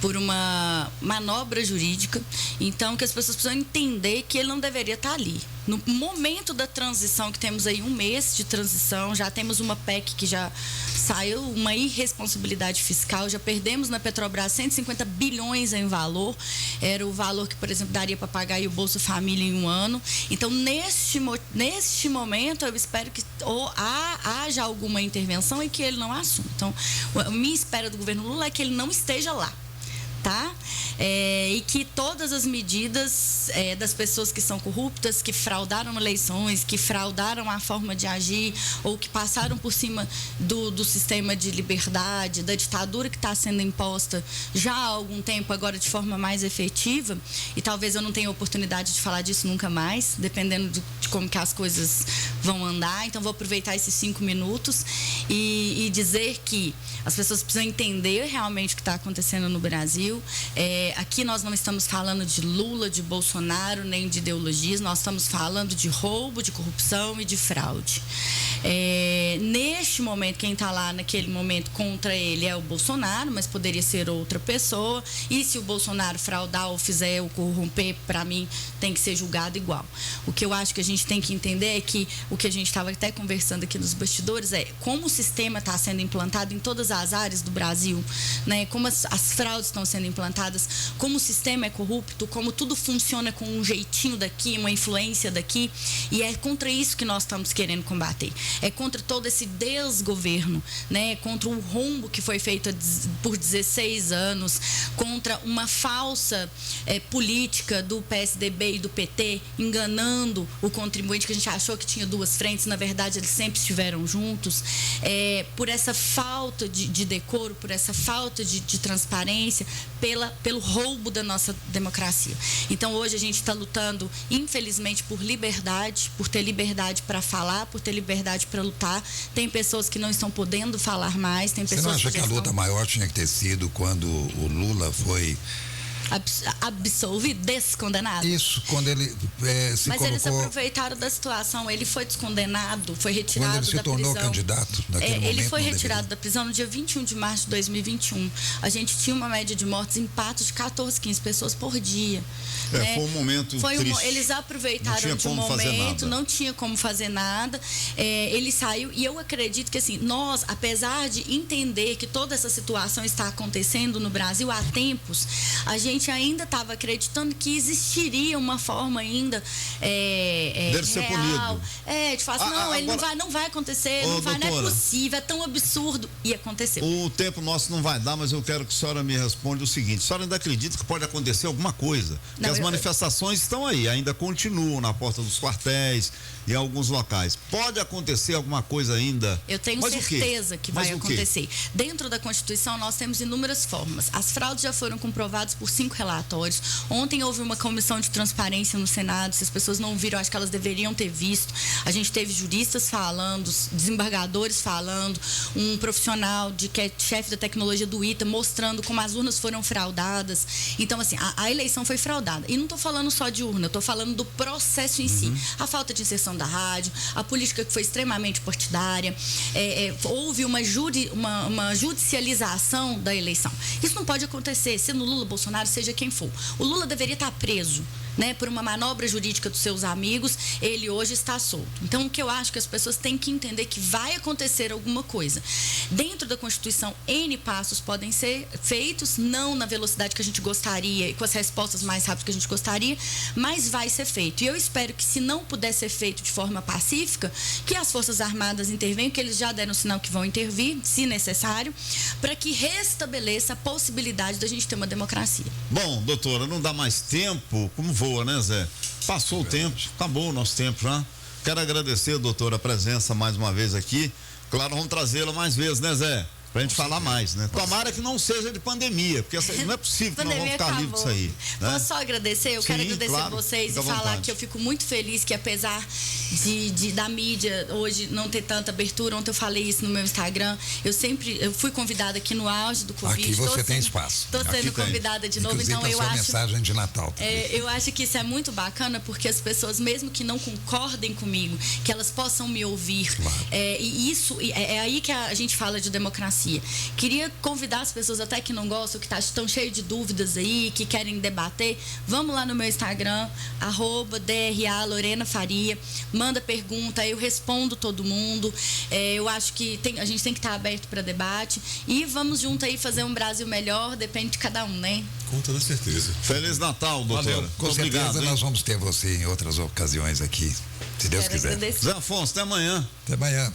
por uma manobra jurídica. Então, que as pessoas precisam entender que ele não deveria estar ali. No momento da transição, que temos aí 1 mês de transição, já temos uma PEC que já saiu, uma irresponsabilidade fiscal, já perdemos na Petrobras 150 bilhões em valor, era o valor que, por exemplo, daria para pagar aí o Bolsa Família em 1 ano. Então, neste momento, eu espero que haja alguma intervenção e que ele não assuma. Então, a minha espera do governo Lula é que ele não esteja lá. Tá? E que todas as medidas das pessoas que são corruptas, que fraudaram eleições, que fraudaram a forma de agir ou que passaram por cima do sistema de liberdade, da ditadura que está sendo imposta já há algum tempo, agora de forma mais efetiva, e talvez eu não tenha oportunidade de falar disso nunca mais, dependendo de como que as coisas vão andar. Então vou aproveitar esses 5 minutos e dizer que as pessoas precisam entender realmente o que está acontecendo no Brasil. Aqui nós não estamos falando de Lula, de Bolsonaro, nem de ideologias, nós estamos falando de roubo, de corrupção e de fraude. Neste momento, quem está lá naquele momento contra ele é o Bolsonaro, mas poderia ser outra pessoa, e se o Bolsonaro fraudar ou fizer o corromper, para mim, tem que ser julgado igual. O que eu acho que a gente tem que entender é que o que a gente estava até conversando aqui nos bastidores é como o sistema está sendo implantado em todas as áreas do Brasil, né? Como as fraudes estão sendo implantadas, como o sistema é corrupto, como tudo funciona com um jeitinho daqui, uma influência daqui, e é contra isso que nós estamos querendo combater. É contra todo esse desgoverno, né? Contra o rombo que foi feito por 16 anos, contra uma falsa política do PSDB e do PT, enganando o contribuinte, que a gente achou que tinha duas frentes, na verdade eles sempre estiveram juntos, por essa falta de decoro, por essa falta de transparência, pelo roubo da nossa democracia. Então hoje a gente está lutando, infelizmente, por liberdade, por ter liberdade para falar, por ter liberdade para lutar. Tem pessoas que não estão podendo falar mais, tem pessoas. Você não acha que a luta maior tinha que ter sido quando o Lula foi absolvido, descondenado? Isso, quando ele se Mas colocou... eles aproveitaram da situação. Ele foi descondenado, foi retirado da prisão. Quando ele se tornou candidato naquele momento. Ele foi retirado da prisão no dia 21 de março de 2021. A gente tinha uma média de mortes em Patos de 14, 15 pessoas por dia. Né? Foi um momento triste. Eles aproveitaram de um momento, não tinha como fazer nada. Ele saiu, e eu acredito que assim, nós, apesar de entender que toda essa situação está acontecendo no Brasil há tempos, a gente ainda estava acreditando que existiria uma forma ainda deve ser real. punido. De falar, não, ele não vai acontecer, não é possível, é tão absurdo. E aconteceu. O tempo nosso não vai dar, mas eu quero que a senhora me responda o seguinte: a senhora ainda acredita que pode acontecer alguma coisa? Porque as manifestações estão aí, ainda continuam na porta dos quartéis, em alguns locais. Pode acontecer alguma coisa ainda? Eu tenho certeza que vai acontecer. Dentro da Constituição, nós temos inúmeras formas. As fraudes já foram comprovadas por 5 relatórios. Ontem houve uma comissão de transparência no Senado. Se as pessoas não viram, acho que elas deveriam ter visto. A gente teve juristas falando, desembargadores falando, um profissional que é chefe da tecnologia do ITA mostrando como as urnas foram fraudadas. Então, assim, a eleição foi fraudada. E não estou falando só de urna, eu estou falando do processo em si. A falta de inserção da rádio, a política que foi extremamente partidária, houve uma judicialização da eleição. Isso não pode acontecer, sendo Lula, Bolsonaro, seja quem for. O Lula deveria estar preso, né, por uma manobra jurídica dos seus amigos. Ele hoje está solto. Então, o que eu acho que as pessoas têm que entender que vai acontecer alguma coisa. Dentro da Constituição, N passos podem ser feitos, não na velocidade que a gente gostaria e com as respostas mais rápidas que a gente gostaria, mas vai ser feito. E eu espero que, se não puder ser feito de forma pacífica, que as Forças Armadas intervenham, que eles já deram sinal que vão intervir, se necessário, para que restabeleça a possibilidade da gente ter uma democracia. Bom, doutora, não dá mais tempo, como voa, né, Zé? Passou o tempo, acabou o nosso tempo já. Quero agradecer, doutora, a presença mais uma vez aqui. Claro, vamos trazê-la mais vezes, né, Zé? Pra gente falar mais, né? Tomara que não seja de pandemia, porque não é possível que nós vamos ficar livres disso aí. Né? Posso só agradecer? Eu quero agradecer a vocês e falar que eu fico muito feliz que, apesar da mídia hoje não ter tanta abertura, ontem eu falei isso no meu Instagram, eu fui convidada aqui no auge do Covid. Aqui você tem espaço. Estou sendo convidada de novo, inclusive, então eu acho. Mensagem de Natal. Eu acho que isso é muito bacana, porque as pessoas, mesmo que não concordem comigo, que elas possam me ouvir. Claro. E isso é aí que a gente fala de democracia. Queria convidar as pessoas até que não gostam, que estão cheias de dúvidas aí, que querem debater. Vamos lá no meu Instagram, @DRA Lorena Faria, manda pergunta, eu respondo todo mundo. Eu acho que a gente tem que estar aberto para debate e vamos junto aí fazer um Brasil melhor, depende de cada um, né? Com toda certeza. Feliz Natal, doutora. Valeu. Com certeza nós vamos ter você em outras ocasiões aqui, se Deus quiser. Zé Afonso, até amanhã. Até amanhã.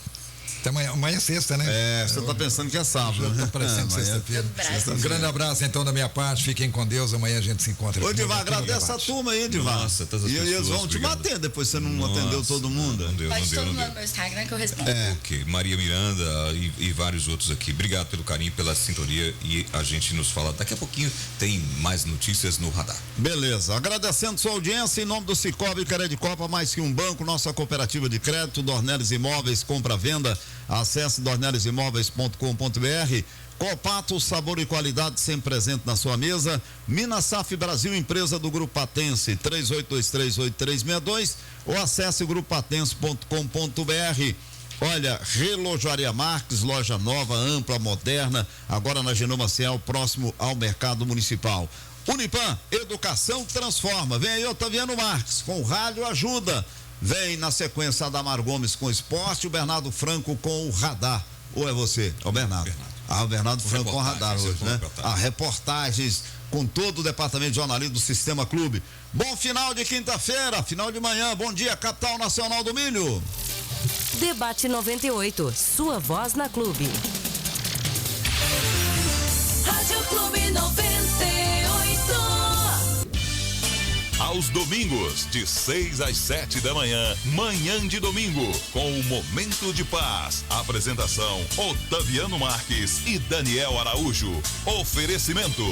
Amanhã é sexta, né? Você tá pensando que é sábado. Eu tô parecendo sexta-feira. Um grande abraço, então, da minha parte. Fiquem com Deus. Amanhã a gente se encontra. Ô, Divar, agradece a turma aí, Divar. Nossa, todas as pessoas. E eles vão te bater depois você não atendeu todo mundo. Pode todo mundo no meu Instagram que eu respondo. Ok. Maria Miranda e vários outros aqui. Obrigado pelo carinho, pela sintonia. E a gente nos fala daqui a pouquinho. Tem mais notícias no radar. Beleza. Agradecendo sua audiência, em nome do Cicobi Credicopa, mais que um banco, nossa cooperativa de crédito, Dornelles Imóveis, compra-venda. Acesse dornellesimóveis.com.br. Copato, sabor e qualidade sempre presente na sua mesa. Minasaf Brasil, empresa do Grupo Patense, 38238362, ou acesse grupopatense.com.br. Olha, Relojaria Marques, loja nova, ampla, moderna, agora na Genoma Ciel, próximo ao Mercado Municipal. Unipan, educação transforma. Vem aí, Otaviano Marques, com o Rádio Ajuda. Vem na sequência Adamar Gomes com esporte, o Bernardo Franco com o radar. ou é você? É o Bernardo. O Bernardo Franco com radar hoje, né? Reportagens com todo o departamento de jornalismo do Sistema Clube. Bom final de quinta-feira, final de manhã. Bom dia, capital nacional do milho. Debate 98, sua voz na Clube. Rádio Clube 98. Aos domingos, de 6 às 7 da manhã, manhã de domingo, com o Momento de Paz. Apresentação, Otaviano Marques e Daniel Araújo. Oferecimento,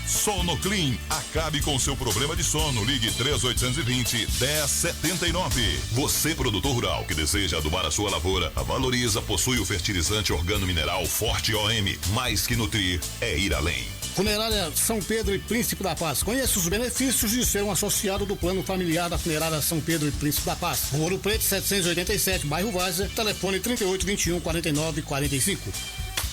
Sonoclean. Acabe com seu problema de sono. Ligue 3820-1079. Você, produtor rural, que deseja adubar a sua lavoura, a Valoriza possui o fertilizante organo-mineral Forte OM. Mais que nutrir, é ir além. Funerária São Pedro e Príncipe da Paz. Conheça os benefícios de ser um associado do plano familiar da Funerária São Pedro e Príncipe da Paz. Ouro Preto 787, bairro Várzea, telefone 3821-4945.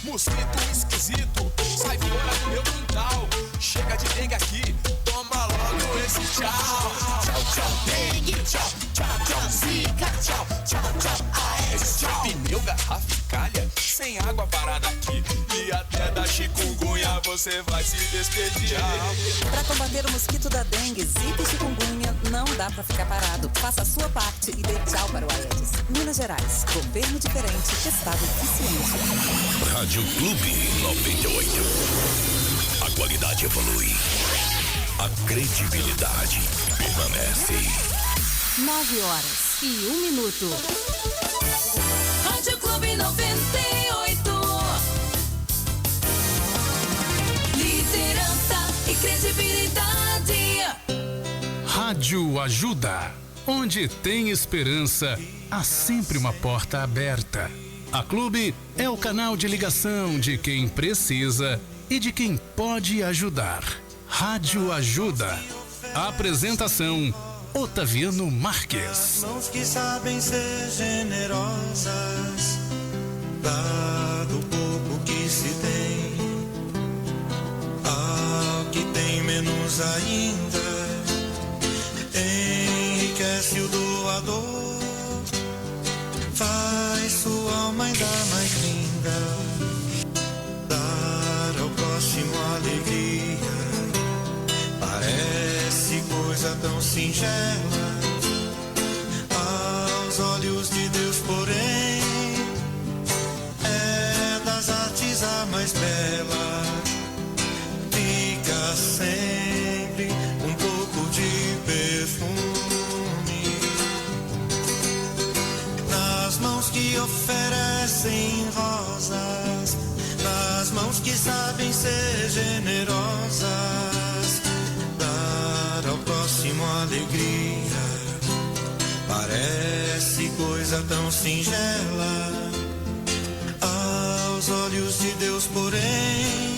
Mosquito esquisito, sai fora do meu quintal. Chega de dengue aqui, toma logo esse tchau. Tchau, tchau, dengue, tchau, tchau, tchau, zika, tchau, tchau, tchau, aedes, tchau. Pneu, garrafa e calha, sem água parada aqui. E até da chikungunya você vai se despedir. Para combater o mosquito da dengue, zika e chikungunya, não dá pra ficar parado. Faça a sua parte e dê tchau para o Aedes. Minas Gerais, governo diferente, estado eficiente. Rádio Clube 98. A qualidade evolui. A credibilidade permanece. 9 horas e 1 minuto. Rádio Clube 98. Liderança e credibilidade. Rádio Ajuda. Onde tem esperança, há sempre uma porta aberta. A Clube é o canal de ligação de quem precisa e de quem pode ajudar. Rádio Ajuda. Apresentação, Otaviano Marques. Mãos que sabem ser generosas, dado o pouco que se tem, ao que tem menos ainda, enriquece o doador. Faz sua alma ainda mais linda, dar ao próximo alegria. Parece coisa tão singela aos olhos de Deus, porém é das artes a mais bela. Fica sempre um pouco de perfume nas mãos que oferecem rosas, nas mãos que sabem ser generosas, dar ao próximo alegria. Parece coisa tão singela aos olhos de Deus, porém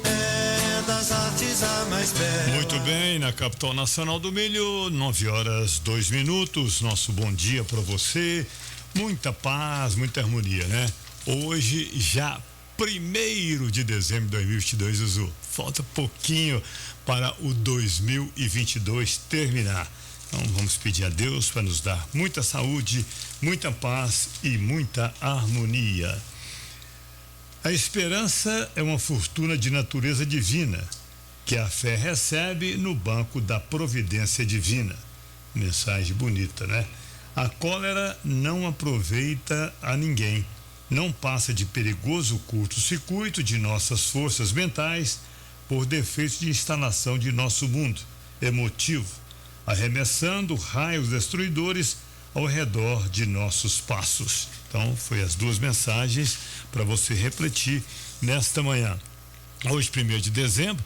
é das artes a mais bela. Muito bem, na capital nacional do milho, 9 horas 2 minutos. Nosso bom dia para você. Muita paz, muita harmonia, né? Hoje, já 1º de dezembro de 2022, Zuzu. Falta pouquinho para o 2022 terminar. Então, vamos pedir a Deus para nos dar muita saúde, muita paz e muita harmonia. A esperança é uma fortuna de natureza divina, que a fé recebe no banco da providência divina. Mensagem bonita, né? A cólera não aproveita a ninguém, não passa de perigoso curto-circuito de nossas forças mentais por defeito de instalação de nosso mundo emotivo, arremessando raios destruidores ao redor de nossos passos. Então, foi as duas mensagens para você refletir nesta manhã. Hoje, 1º de dezembro,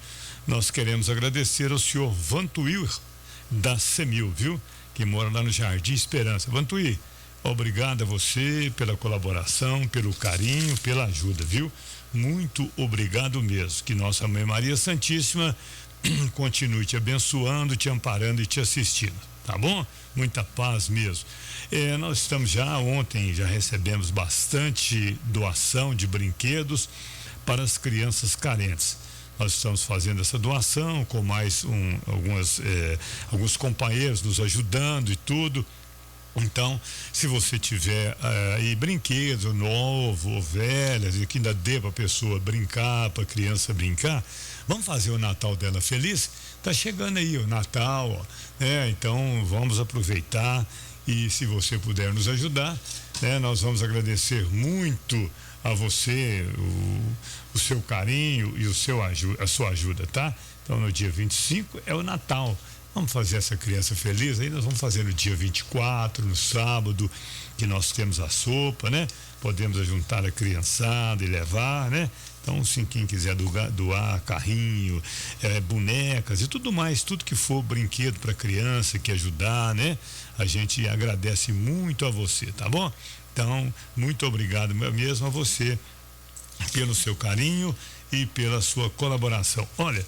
nós queremos agradecer ao senhor Vantuir da Semil, viu? Que mora lá no Jardim Esperança. Vantuir, obrigado a você pela colaboração, pelo carinho, pela ajuda, viu? Muito obrigado mesmo. Que nossa Mãe Maria Santíssima continue te abençoando, te amparando e te assistindo, tá bom? Muita paz mesmo. Nós estamos ontem já recebemos bastante doação de brinquedos para as crianças carentes. Nós estamos fazendo essa doação com mais alguns companheiros nos ajudando e tudo. Então, se você tiver aí brinquedos novos ou velhos, e que ainda dê para a pessoa brincar, para a criança brincar, vamos fazer o Natal dela feliz? Tá chegando aí o Natal, ó, né? Então, vamos aproveitar e se você puder nos ajudar, né? Nós vamos agradecer muito a você, o seu carinho e a sua ajuda, tá? Então, no dia 25 é o Natal. Vamos fazer essa criança feliz, aí nós vamos fazer no dia 24, no sábado, que nós temos a sopa, né? Podemos juntar a criançada e levar, né? Então, sim, quem quiser doar carrinho, bonecas e tudo mais, tudo que for brinquedo para criança, que ajudar, né? A gente agradece muito a você, tá bom? Então, muito obrigado mesmo a você pelo seu carinho e pela sua colaboração. Olha,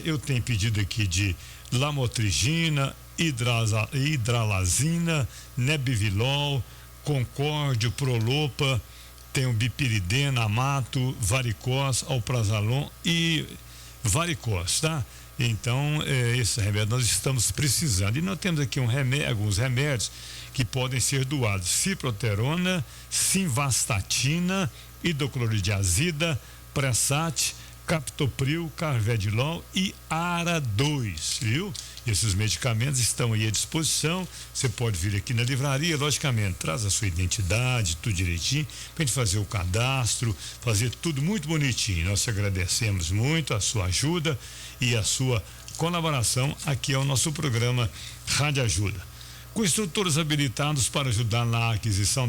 eu tenho pedido aqui de lamotrigina, hidralazina, nebivolol, concórdio, prolopa, tem o bipiridena, amato, varicós, alprazolam e varicós, tá? Então, esse remédio nós estamos precisando. E nós temos aqui alguns remédios que podem ser doados: ciproterona, simvastatina, hidroclorodiazida, Pressat, captopril, carvedilol e ARA2, viu? Esses medicamentos estão aí à disposição. Você pode vir aqui na livraria, logicamente, traz a sua identidade, tudo direitinho, pra gente fazer o cadastro, fazer tudo muito bonitinho. Nós te agradecemos muito a sua ajuda e a sua colaboração aqui ao nosso programa Rádio Ajuda. Com instrutores habilitados para ajudar na aquisição